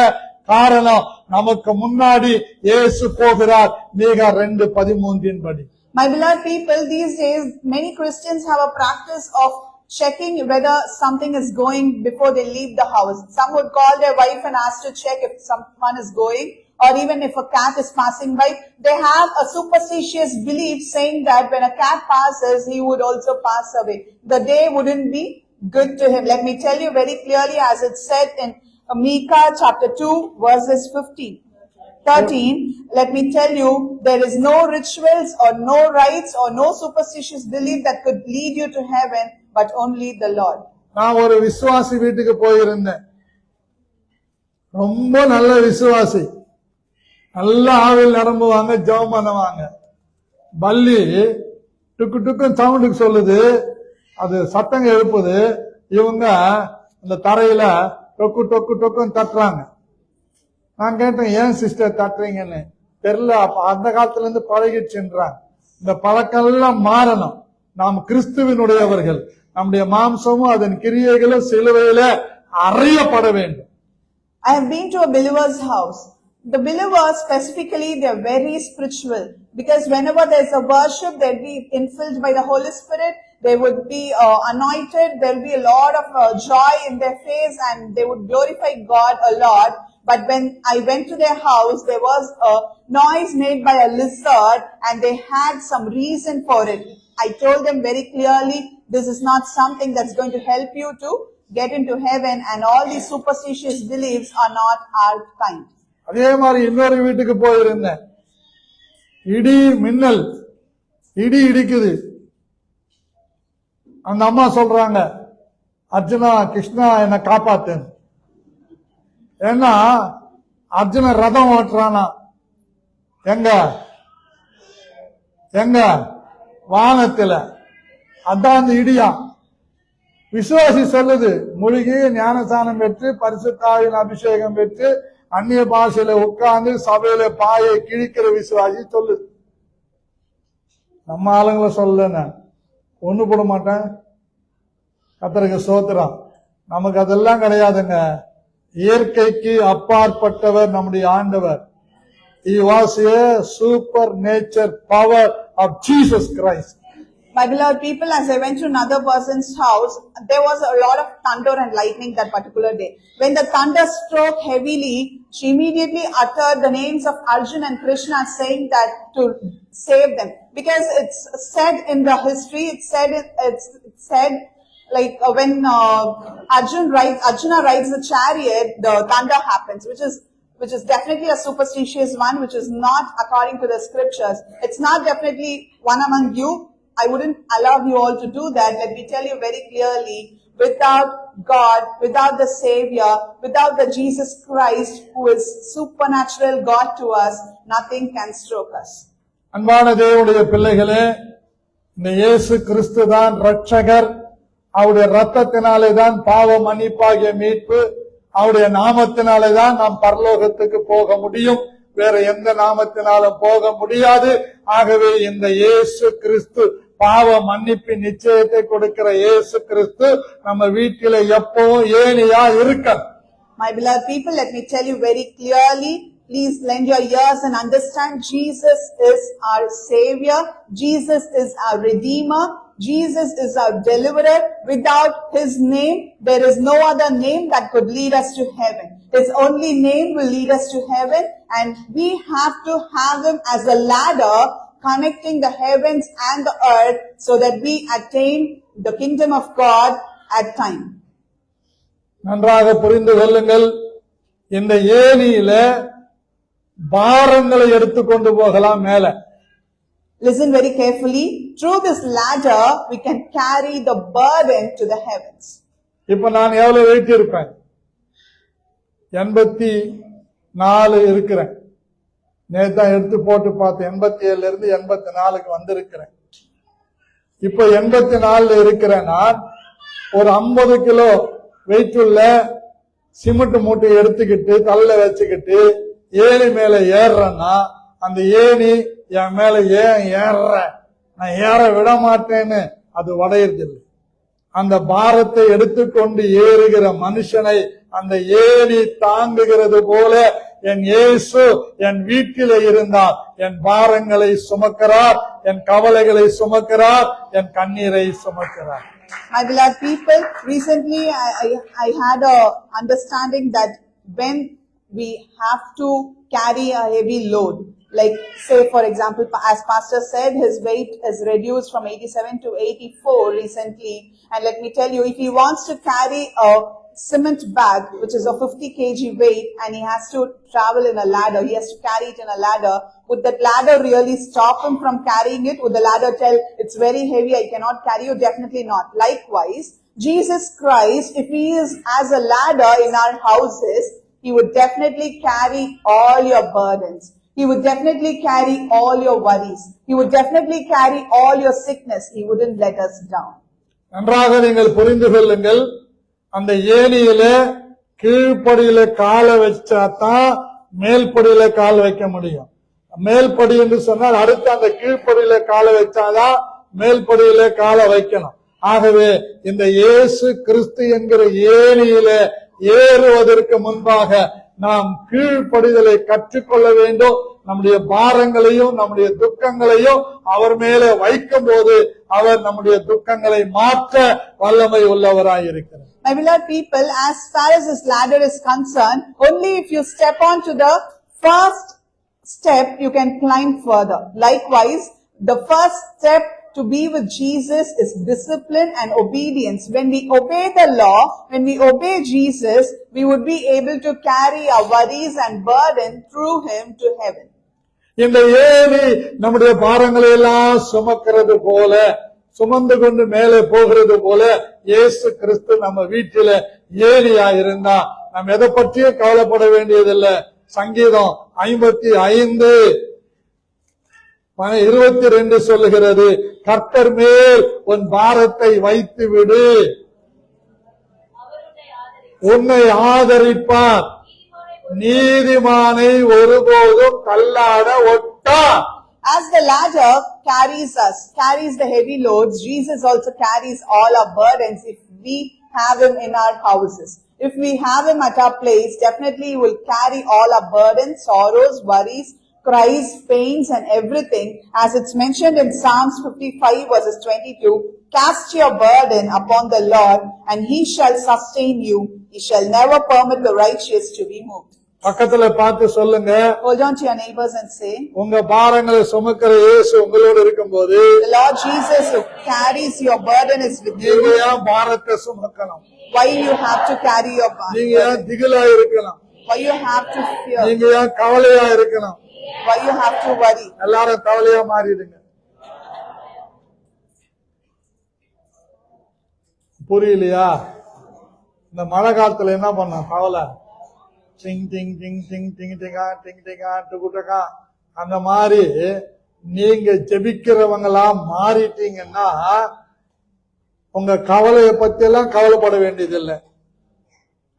காரணம், நமக்கு முன்னாடி இயேசு போகிறார். மீகா 2:13 படி. My beloved people, these days many Christians have a practice of checking whether something is going before they leave the house. Some would call their wife and ask to check if someone is going, or even if a cat is passing by. They have a superstitious belief saying that when a cat passes, he would also pass away. The day wouldn't be good to him. Let me tell you very clearly, as it's said in Micah chapter 2 verses 13, let me tell you, there is no rituals or no rites or no superstitious belief that could lead you to heaven, but only the Lord. நான் ஒரு விசுவாசி வீட்டுக்கு போயிருந்தேன். ரொம்ப நல்ல விசுவாசி, நல்ல ஆவில் நிரம்புவாங்க, ஜெபம் பண்ணுவாங்க. பல்லி டுக்கு டுக்கு சவுண்டுக்கு சொல்லுது, அது சத்தங்க எழுப்புது. இவங்க அந்த தரையில டொக்கு டொக்கு டொக்குன்னு தட்டுறாங்க. நான் கேட்டேன், ஏன் சிஸ்டர் தட்டுறீங்கன்னு. தெரியல, அந்த காலத்துல இருந்து பழகிடுச்சுன்றாங்க. இந்த பழக்கம் எல்லாம் மாறணும். நாம் கிறிஸ்துவினுடையவர்கள். நம்முடைய மாம்சமும் அதன் கிரியைகளும் சிலுவையில அறையப்பட வேண்டும். I have been to a believer's house. The believers specifically, they are very spiritual, because whenever there is a worship, they'll be infilled by the Holy Spirit. They would be anointed. There'll be a lot of joy in their face, and they would glorify God a lot. But when I went to their house, there was a noise made by a lizard, and they had some reason for it. I told them very clearly, this is not something that's going to help you to get into heaven, and all these superstitious beliefs are not our kind. அதே மாதிரி இன்னொரு வீட்டுக்கு போயிருந்தேன். இடி மின்னல், இடி இடிக்குது. அந்த அம்மா சொல்றாங்க, அர்ஜுனா கிருஷ்ணா என்னை காப்பாத்து. ஏன்னா அர்ஜுன ரதம் ஓட்டுறானா. எங்க எங்க வானத்துல. அதான் அந்த இடியா. விசுவாசி சொல்லுது, மூழ்கி ஞானஸ்தானம் பெற்று பரிசுத்தாவின் அபிஷேகம் பெற்று அந்நிய பாஷையில உட்கார்ந்து சபையில பாயை கிழிக்கிற விசுவாசி சொல்லுது. நம்ம ஆளுங்களை சொல்ல ஒண்ணு போட மாட்டேன். கர்த்தருக்கு ஸ்தோத்திரம். நமக்கு அதெல்லாம் கிடையாதுங்க. இயற்கைக்கு அப்பாற்பட்டவர் நம்முடைய ஆண்டவர். He was a supernatural power of Jesus Christ. My beloved people, as I went to another person's house, there was a lot of thunder and lightning that particular day. When the thunder struck heavily, she immediately uttered the names of Arjun and Krishna, saying that to save them. Because it's said in the history, it's said like when Arjuna rides the chariot, the thunder happens, which is definitely a superstitious one, which is not according to the scriptures. It's not definitely one among you. I wouldn't allow you all to do that. Let me tell you very clearly, without God, without the Savior, without the Jesus Christ, who is supernatural God to us, nothing can stroke us. அன்பான தேவனுடைய பிள்ளைகளே, இந்த இயேசு கிறிஸ்து தான் ரட்சகர். அவருடைய ரத்தத்தினாலே தான் பாவ மன்னிப்பாகிய மீட்பு. அவருடைய நாமத்தினாலே தான் நாம் பரலோகத்துக்கு போக முடியும். வேற எந்த நாமத்தினாலும் போக முடியாது. ஆகவே இந்த இயேசு கிறிஸ்து, பாவ மன்னிப்பின் நிச்சயத்தை கொடுக்கிற இயேசு கிறிஸ்து நம்ம வீட்டில எப்பவும் ஏனியா இருக்க. My beloved people, let me tell you very clearly, please lend your ears and understand, Jesus is our Savior. Jesus is our Redeemer. Jesus is our deliverer. Without His name, there is no other name that could lead us to heaven. His only name will lead us to heaven, and we have to have Him as a ladder connecting the heavens and the earth so that we attain the kingdom of God at time. நன்றாக புரிந்து கொள்ளுங்கள். இந்த ஏணியில பாரங்களை எடுத்துக்கொண்டு போகலாம் மேல. Listen very carefully. Through this ladder, we can carry the burden to the heavens. இப்ப நான் எவ்வளவு வெயிட் இருப்பேன்? 84 இருக்கிறேன். நேத்தான் எடுத்து போட்டு பார்த்தேன். 87 இருந்து 84க்கு வந்திருக்கிறேன். இப்ப 84 இருக்கிறேன். நான் ஒரு 50 கிலோ வெயிட் உள்ள சிமெண்ட் மூட்டை எடுத்துக்கிட்டு தள்ள வச்சுக்கிட்டு ஏணி மேல ஏறுறேன்னா அந்த ஏணி என் மேல ஏன் ஏற, நான் ஏற விட மாட்டேன்னு அது உடையதில்லை. அந்த பாரத்தை எடுத்துக்கொண்டு ஏறுகிற மனுஷனை அந்த ஏணி தாங்குகிறது போல என் இயேசு என் வீட்டிலே இருந்தால் என் பாரங்களை சுமக்கிறார், என் கவலைகளை சுமக்கிறார், என் கண்ணீரை சுமக்கிறார். My beloved people, recently I had a understanding that when we have to carry a heavy load, like say for example, as Pastor said, his weight is reduced from 87 to 84 recently. And let me tell you, if he wants to carry a cement bag, which is a 50 kg weight, and he has to travel in a ladder, he has to carry it in a ladder, would that ladder really stop him from carrying it? Would the ladder tell, it's very heavy, I cannot carry you? Definitely not. Likewise, Jesus Christ, if he is as a ladder in our houses, he would definitely carry all your burdens. He would definitely carry all your worries. He would definitely carry all your sickness. He wouldn't let us down. நன்றாக நீங்கள் புரிந்து கொள்ளுங்கள். அந்த ஏணியில கீழ்ப்படியில காலை வச்சாதான் மேல்படியில கால் வைக்க முடியும். மேல்படி என்று சொன்னால் அடுத்து அந்த கீழ்ப்படியில காலை வச்சாதான் மேல்படியில காலை வைக்கணும். ஆகவே இந்த இயேசு கிறிஸ்து என்கிற ஏணியில ஏறுவதற்கு முன்பாக நாம் கீழ்ப்படிதலை கற்றுக்கொள்ள வேண்டும். நம்முடைய பாரங்களையும் நம்முடைய துக்கங்களையும் அவர் மேலே வைக்கும் போது அவர் நம்முடைய துக்கங்களை மாற்ற வல்லமை உள்ளவராய் இருக்கிறார். My beloved people, as far as this ladder is concerned, only if you step on to the first step, you can climb further. Likewise, the first step to be with Jesus is discipline and obedience. When we obey the law, when we obey Jesus, we would be able to carry our worries and burden through him to heaven. இந்த ஏணி நம்முடைய பாரங்களை எல்லாம் சுமக்கிறது போல, சுமந்து கொண்டு மேலே போகிறது போல இயேசு கிறிஸ்து நம்ம வீட்டில ஏணியா இருந்தா நம்ம எதை பற்றியும் கவலைப்பட வேண்டியதில்லை. சங்கீதம் 55:22 சொல்லுகிறது, கர்த்தர் மேல் உன் பாரத்தை வைத்து விடு, உன்னை ஆதரிப்பார், நீதிமானை ஒருபோதும் தள்ளாட ஒட்டார். As the ladder carries us, carries the heavy loads, Jesus also carries all our burdens if we have him in our houses. If we have him at our place, definitely he will carry all our burdens, sorrows, worries, cries, pains and everything. As it's mentioned in Psalms 55 verses 22, cast your burden upon the Lord and he shall sustain you. He shall never permit the righteous to be moved. பக்கத்துல பார்த்து சொல்லுங்க, Hold on to your neighbors and say, உங்க பாரங்களை சுமக்கிற இயேசு உங்களோடு இருக்கும்போது the Lord Jesus who carries your burden is with நீங்க you. ஏன் பாரத்தை சுமக்கணும்? Why you have to carry your நீங்க burden? ஏன் திகிலா இருக்கலாம்? Why you have to fear? நீங்க ஏன் கவலையா இருக்கலாம்? Why you have to worry? எல்லாரும் கவலையா மாறிடுங்க. புரியலையா? இந்த மழை காலத்துல என்ன பண்ண கவலை? டிங் டிங் டிங் டிங் டிங் டிங்கா டிங் டிங்கா டுகுட்டகா அந்த மாதிரி நீங்க ஜெபிக்கிறவங்களா மாறிட்டீங்கன்னா உங்க கவலையை பத்தி எல்லாம் கவலைப்பட வேண்டியதில்லை.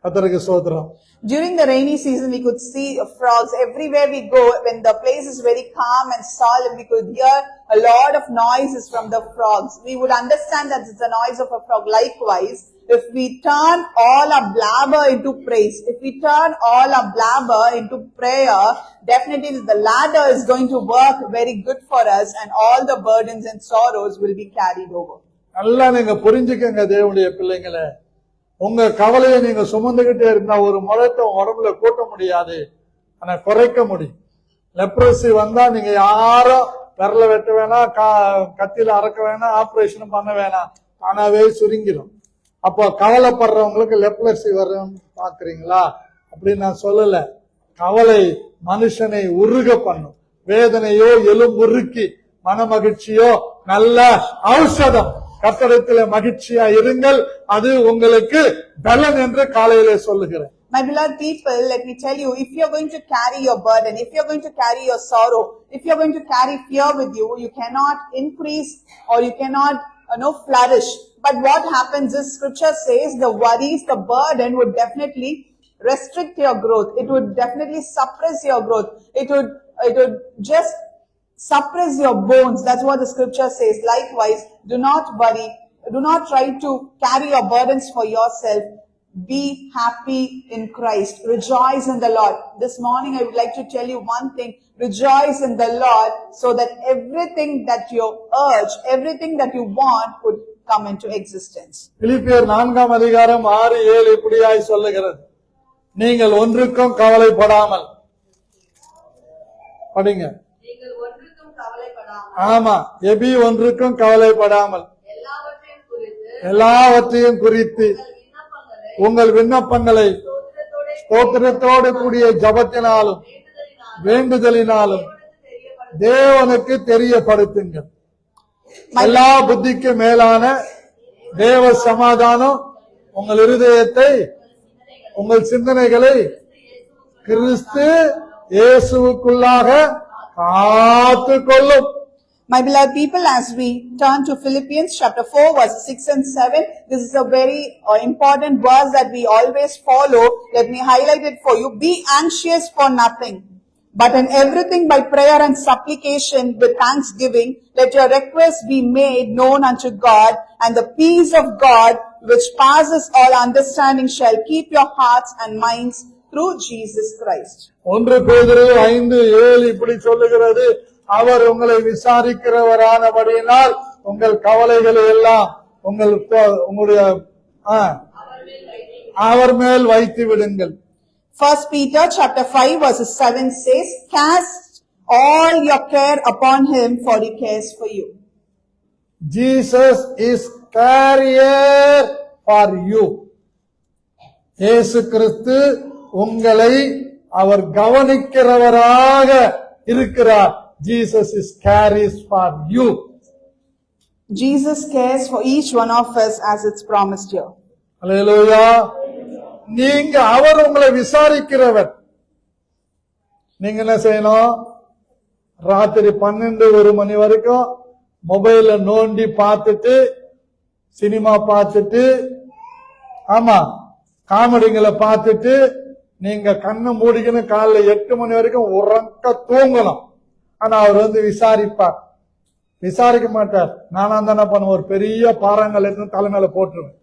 கர்த்தருக்கு ஸ்தோத்திரம். During the rainy season, we could see frogs everywhere we go. When the place is very calm and solemn, we could hear a lot of noises from the frogs. We would understand that it's the noise of a frog. Likewise, if we turn all our blabber into praise, if we turn all our blabber into prayer, definitely the ladder is going to work very good for us and all the burdens and sorrows will be carried over. நல்லா நீங்க புரிஞ்சுக்கங்க தேவனுடைய பிள்ளைங்களே. உங்க கவலையை நீங்க சுமந்துகிட்டே இருந்தா ஒரு முழத்தை உடம்புல கூட்ட முடியாது, ஆனா குறைக்க முடியும். லெப்ரசி வந்தா நீங்க யாரும் விரல வெட்ட வேணாம், கத்தியில அறக்க வேணாம், ஆபரேஷன் பண்ண வேணாம், தானாவே சுருங்கிடும். அப்போ கவலைப்படுறவங்களுக்கு லெப்லசி வரும் பாக்குறீங்களா? அப்படின்னு நான் சொல்லல. கவலை மனுஷனை உருக பண்ணும். வேதனையோ எலும்புருக்கி, மன மகிழ்ச்சியோ நல்ல ஔஷதம். கர்த்தரிடத்திலே மகிழ்ச்சியா இருங்கள், அது உங்களுக்கு பலன் என்று காலையிலே சொல்லுகிறேன். My beloved people, let me tell you, if you're going to carry your burden, if you're going to carry your sorrow, if you're going to carry fear with you, you cannot increase or you cannot flourish. But what happens is, scripture says the worries, the burden would definitely restrict your growth. It would definitely suppress your growth. It would just suppress your bones. That's what the scripture says. Likewise, do not worry. Do not try to carry your burdens for yourself. Be happy in Christ. Rejoice in the Lord. This morning I would like to tell you one thing. Rejoice in the Lord so that everything that you urge, everything that you want would come into existence. பிலிப்பியர் 4ஆம் அதிகாரம் 6-7 இப்படியாய் சொல்லுகிறது. நீங்கள் ஒன்றுக்கும் கவலைப்படாமல் படிங்க. நீங்கள் ஒன்றுக்கும் கவலைப்படாமல், ஆமா, எபி ஒன்றுக்கும் கவலைப்படாமல் எல்லாவற்றையும் குறித்து உங்கள் விண்ணப்பங்களை ஸ்தோத்திரத்தோடு கூடிய ஜபத்தினாலும் வேண்டுதலினாலும் தேவனுக்கு தெரியப்படுத்துங்கள். எல்லா புத்திக்கு மேலான தேவ சமாதானம் உங்கள் இருதயத்தை, உங்கள் சிந்தனைகளை கிறிஸ்து இயேசுவுக்குள்ளாக காத்து கொள்ளும். My beloved people, as we turn to Philippians chapter 4 verses 6 and 7, this is a very important verse that we always follow. Let me highlight it for you. Be anxious for nothing, but in everything by prayer and supplication with thanksgiving, let your requests be made known unto God, and the peace of God, which passes all understanding, shall keep your hearts and minds through Jesus Christ. 1 பேதுரு 5:7 இப்படி சொல்லுகிறது. அவர் உங்களை விசாரிக்கிறவரானபடியினால் உங்கள் கவலைகளை எல்லாம் உங்களுடைய அவர் மேல் வைத்து விடுங்கள். 1 Peter chapter 5 verses 7 says, cast all your care upon him, for he cares for you. Jesus is carrier for you. இயேசு கிறிஸ்து உங்களை அவர் கவனிக்கிறவராக இருக்கிறார். Jesus is carries for you. Jesus cares for each one of us as it's promised here. Hallelujah. நீங்க அவர் உங்களை விசாரிக்கிறவர். நீங்க என்ன செய்யணும்? ராத்திரி 12-1 மணி வரைக்கும் மொபைல நோண்டி பார்த்துட்டு, சினிமா பார்த்துட்டு, ஆமா காமெடிங்களை பார்த்துட்டு, நீங்க கண்ணு மூடிக்கின்னு காலைல 8 மணி வரைக்கும் உறக்க தூங்கணும். ஆனா அவர் விசாரிப்பார். விசாரிக்க மாட்டார். நானா தானே பண்ணுவேன், ஒரு பெரிய பாறாங்கல் எடுத்து தலைமையில போட்டுருவேன்.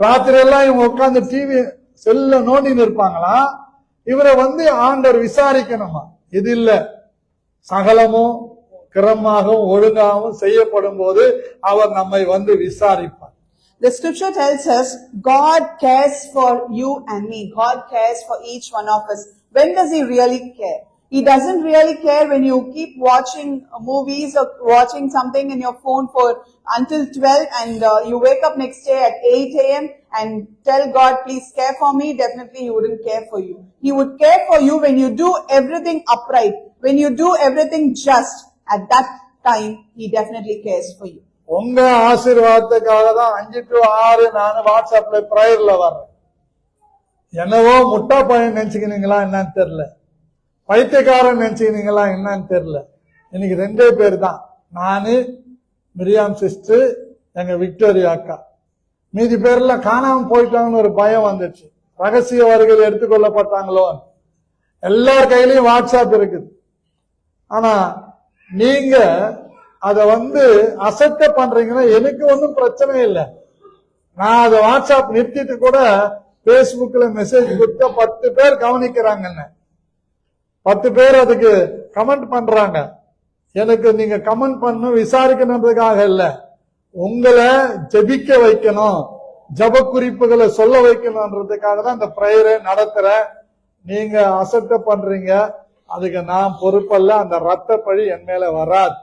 ராத்திரி எல்லாம் இவங்க உட்கார்ந்து டிவி செல்ல நோண்டின்னு இருப்பாங்களா? இவரை ஆண்டவர் விசாரிக்கணுமா? இது இல்ல. சகலமும் கிரமமாகவும் ஒழுங்காகவும் செய்யப்படும் போது அவர் நம்மை விசாரிப்பார். The scripture tells us God cares for you and me. God cares for each one of us. When does he really care? He doesn't really care when you keep watching movies or watching something in your phone until 12 and you wake up next day at 8 a.m. and tell God, please care for me. Definitely he wouldn't care for you. He would care for you when you do everything upright, when you do everything just. At that time, he definitely cares for you. உங்க ஆசீர்வாதத்துக்காக தான் 5 to 6 நான் வாட்ஸ்அப்ல பிரேயர்ல வர்றேன். என்னவோ முட்டா பையன் நினைச்சுக்கினீங்களா என்னன்னு தெரியல, பைத்தியக்காரன் நினைச்சுக்கினீங்களா என்னன்னு தெரியல. இன்னைக்கு 2 பேர் தான், நானு, மிரியாம் சிஸ்டர், எங்க விக்டோரியா அக்கா. மீதி பேர்ல காணாம போயிட்டாங்கன்னு ஒரு பயம் வந்துச்சு. ரகசிய வருகையில் எடுத்துக்கொள்ளப்பட்டாங்களோ. எல்லார் கையிலயும் வாட்ஸ்அப் இருக்குது. ஆனா நீங்க அத அசட்ட பண்றீங்கன்னா எனக்கு ஒன்னும் பிரச்சனை இல்லை. நான் அதை வாட்ஸ்அப் நிறுத்திட்டு கூட பேஸ்புக்ல மெசேஜ் கொடுத்த 10 பேர் கவனிக்கிறாங்க. 10 பேர் அதுக்கு கமெண்ட் பண்றாங்க. எனக்கு நீங்க கமெண்ட் பண்ணணும் விசாரிக்கணுன்றதுக்காக இல்ல, உங்களை ஜெபிக்க வைக்கணும், ஜப குறிப்புகளை சொல்ல வைக்கணும்ன்றதுக்காக தான் இந்த பிரேயரை நடத்துற. நீங்க அசட்ட பண்றீங்க. அதுக்கு நான் பொறுப்பல்ல. அந்த ரத்த பழி என் மேல வராது.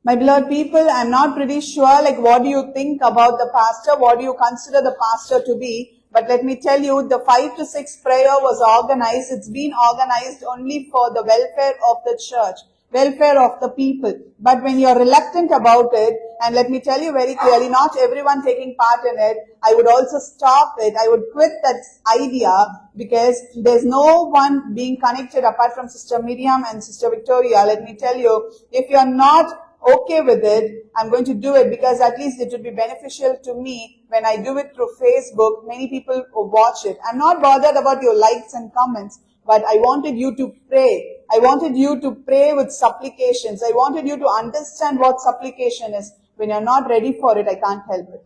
My beloved people, I'm not pretty sure like what do you think about the pastor, what do you consider the pastor to be, but let me tell you the 5 to 6 prayer was organized. It's been organized only for the welfare of the church, welfare of the people. But when you're reluctant about it, and let me tell you very clearly, not everyone taking part in it, I would also stop it. I would quit that idea because there's no one being connected apart from Sister Miriam and Sister Victoria. Let me tell you, if you're not okay with it, I'm going to do it because at least it would be beneficial to me when I do it through Facebook. Many people will watch it. I'm not bothered about your likes and comments, but I wanted you to pray. I wanted you to pray with supplications. I wanted you to understand what supplication is. When you're not ready for it, I can't help it.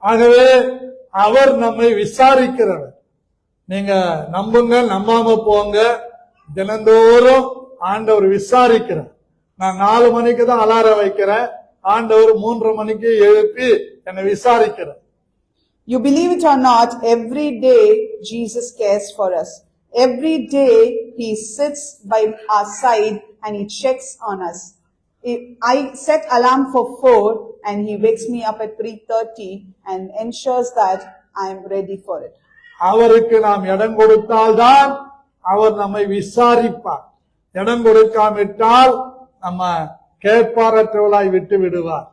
ஆகவே அவர் நம்மை விசாரிக்கிறவர். நீங்க நம்புங்க, நம்பாம போங்க, தினந்தோறும் ஆண்டவர் விசாரிக்கிறார். நான் 4 மணிக்கு தான் அலாரம் வைக்கிறேன், ஆண்டவர் 3:30 மணிக்கு எழுப்பி என்னை விசாரிக்கிறார். You believe it or not, every day Jesus cares for us. Every day He sits by our side and He checks on us. I set alarm for 4 and He wakes me up at 3:30 and ensures that I am ready for it. அவருக்கு நாம் இடம் கொடுத்தால்தான் அவர் நம்மை விசாரிப்பார். இடம் கொடுக்காவிட்டால் நம்ம கேட்பாரற்றவளாய் விட்டு விடுவார்.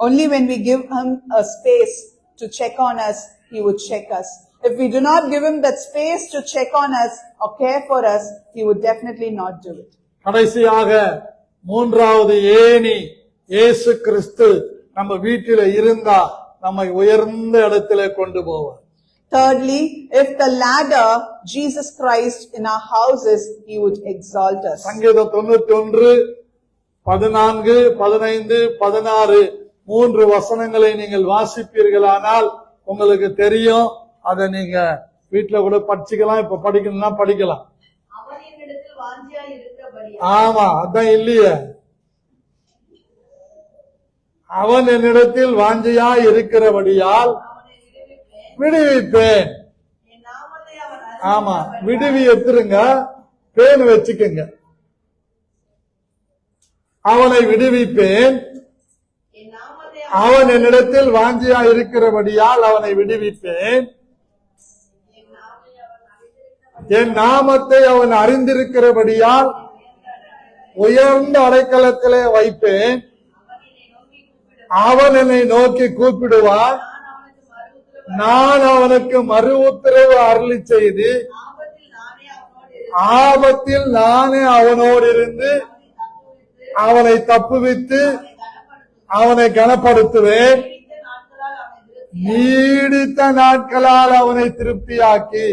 Only when we give Him a space to check on us, He would check us. If we do not give Him that space to check on us or care for us, He would definitely not do it. கடைசியாக மூன்றாவது ஏணி இயேசு கிறிஸ்து நம்ம வீட்டில இருந்தா நம்மை உயர்ந்த இடத்திலே கொண்டு போவார். Thirdly, if the ladder, Jesus Christ in our houses, He would exalt us. சங்கீதம் 91, 14, 15, 16 3 வசனங்களை நீங்கள் வாசிப்பீர்களானால் உங்களுக்கு தெரியும். அதை நீங்க வீட்டுல கூட படிச்சுக்கலாம். இப்ப படிக்கணும்னா படிக்கலாம். அவர் என்னிடத்தில் வாஞ்சியாய் இருக்கிறபடி ஆமா, அதான் இல்லையே. அவன் என்னிடத்தில் வாஞ்சையா இருக்கிறபடியால் அவனை விடுவிப்பேன். விடுவிப்பேன். என் நாமத்தை அவன் ஆமா, அறிந்திருக்கிறபடியால் விடுவி எடுத்துருங்க, பேன் வச்சுக்கோங்க. அவனை விடுவிப்பேன். என் நாமத்தை அவன் என்னிடத்தில் வாஞ்சியா இருக்கிறபடியால் அவனை விடுவிப்பேன். என் நாமத்தை அவன் அறிந்திருக்கிறபடியால் உயர்ந்த அடைக்கலத்திலே வைப்பேன். அவன் என்னை நோக்கி கூப்பிடுவான், நான் அவனுக்கு மறு உத்தரவு அருளி செய்து ஆபத்தில் நானே அவனோடு இருந்து அவனை தப்புவித்து அவனை கனப்படுத்துவேன். நீடித்த நாட்களால் அவனை திருப்தியாக்கி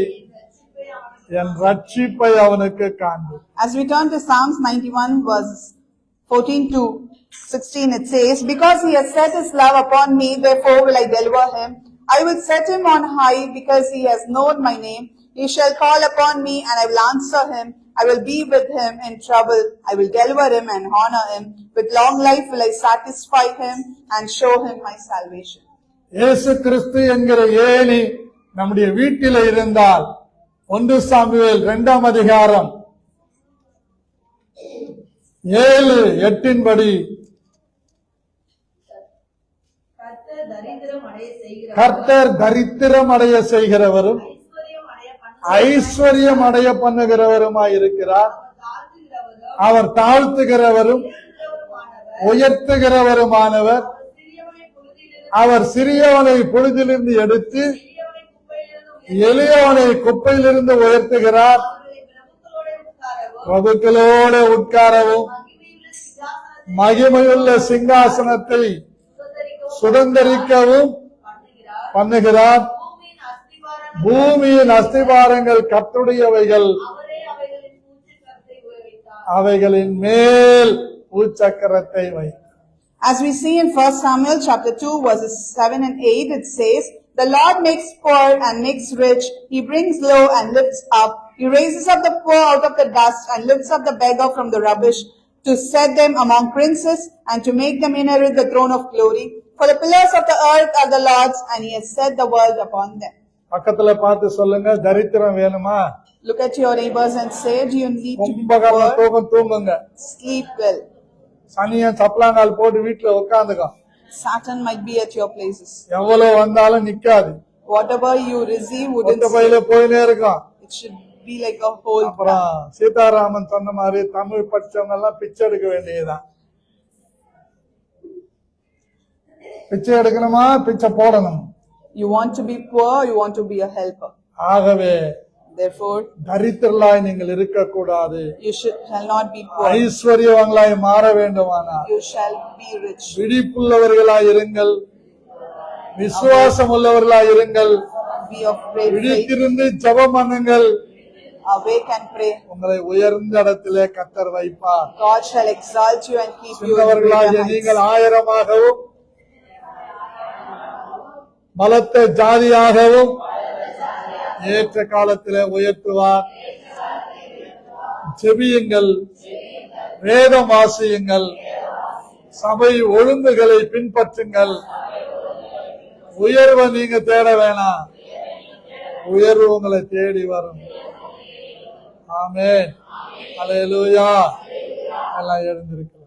என் ரட்சிப்பை அவனுக்கு காண்பேன். As we turn to Psalms 91 verses 14 to 16, it says, because He has set His love upon me, therefore will I deliver him. I will set him on high because he has known my name. He shall call upon me and I will answer him. I will be with him in trouble. I will deliver him and honor him. With long life will I satisfy him and show him my salvation. இயேசு கிறிஸ்து என்கிற ஏணி நம்முடைய வீட்டில இருந்தால் 1 Samuel 2ஆம் அதிகாரம் 7-8 படி கர்த்தர் தரித்திரம் அடைய செய்கிறவர், கர்த்தர் தரித்திரம் அடைய செய்கிறவரும் ஐஸ்வர்யம் அடைய பண்ணுகிறவருமாயிருக்கிறார். தாழ்த்துகிறவரும் அவர் தாழ்த்துகிறவரும் உயர்த்துகிறவருமானவர். அவர் சிறியவனை பொழுதிலிருந்து எடுத்து எளியவனை குப்பையிலிருந்து உயர்த்துகிறார். பிரபுக்களோட உட்காரவும் மகிமையுள்ள சிங்காசனத்தை சுதந்தரிக்கவும் பண்ணுகிறார். பூமியின் அஸ்திபாரங்கள் கர்த்தருடையவைகள், அவைகளின் மேல் பூச்சக்கரத்தை வைத்தார். As we see in 1 Samuel chapter 2 verses 7 and 8, it says, the Lord makes poor and makes rich. He brings low and lifts up. He raises up the poor out of the dust and lifts up the beggar from the rubbish, to set them among princes and to make them inherit the throne of glory. For the pillars of the earth are the Lord's and He has set the world upon them. பக்கத்துல பார்த்து சொல்லுங்க, தரித்திரம் வேணுமா? Look at your neighbors and say, do you need to be Kumbhakarna poor? தூக்கம் தூங்குங்க. Sleep well. சனியன் சப்பலாங்கால் போட்டு வீட்டுல உட்காந்துக்கோ. Satan might be at your places. எவ்வளவு வந்தாலும் நிக்காது. Whatever you receive wouldn't ஒத்த பையில போயினே இருக்கும். it should be like a whole அப்புறம் சீதாராமன் சொன்ன மாதிரி தமிழ் படிச்சவங்க எல்லாம் பிச்சை எடுக்க வேண்டியதுதான். பிச்சை எடுக்கணுமா, பிச்சை போடணும். You want to be poor, you want to be a helper. ஆகவே Therefore, தரித்திரலாய் நீங்கள் இருக்கக்கூடாது. you shall not be poor. ஐஸ்வர்யவான்களாய் மாற வேண்டுமானால் You shall be rich. விழிப்புள்ளவர்களாய் இருங்கள், விசுவாசம் உள்ளவர்களாய் இருங்கள், Be of great faith. விழித்திருந்து ஜெபம் பண்ணுங்கள். Awake and pray. உங்களை உயர்ந்த இடத்திலே கர்த்தர் வைப்பார். God shall exalt you and keep you in சின்னவர்களாகிய greater நீங்கள் heights. 1000ஆகவும் பலத்த ஜாதியாகவும் ஏற்ற காலத்திலே உயர்த்துவார். ஜெபியுங்கள், வேதம் வாசியுங்கள், சபை ஒழுங்குகளை பின்பற்றுங்கள். உயர்வை நீங்க தேட வேணாம், உயர்வு உங்களை தேடி வரும். ஆமென். அல்லேலூயா. எல்லாம் எழுந்திருக்கலாம்.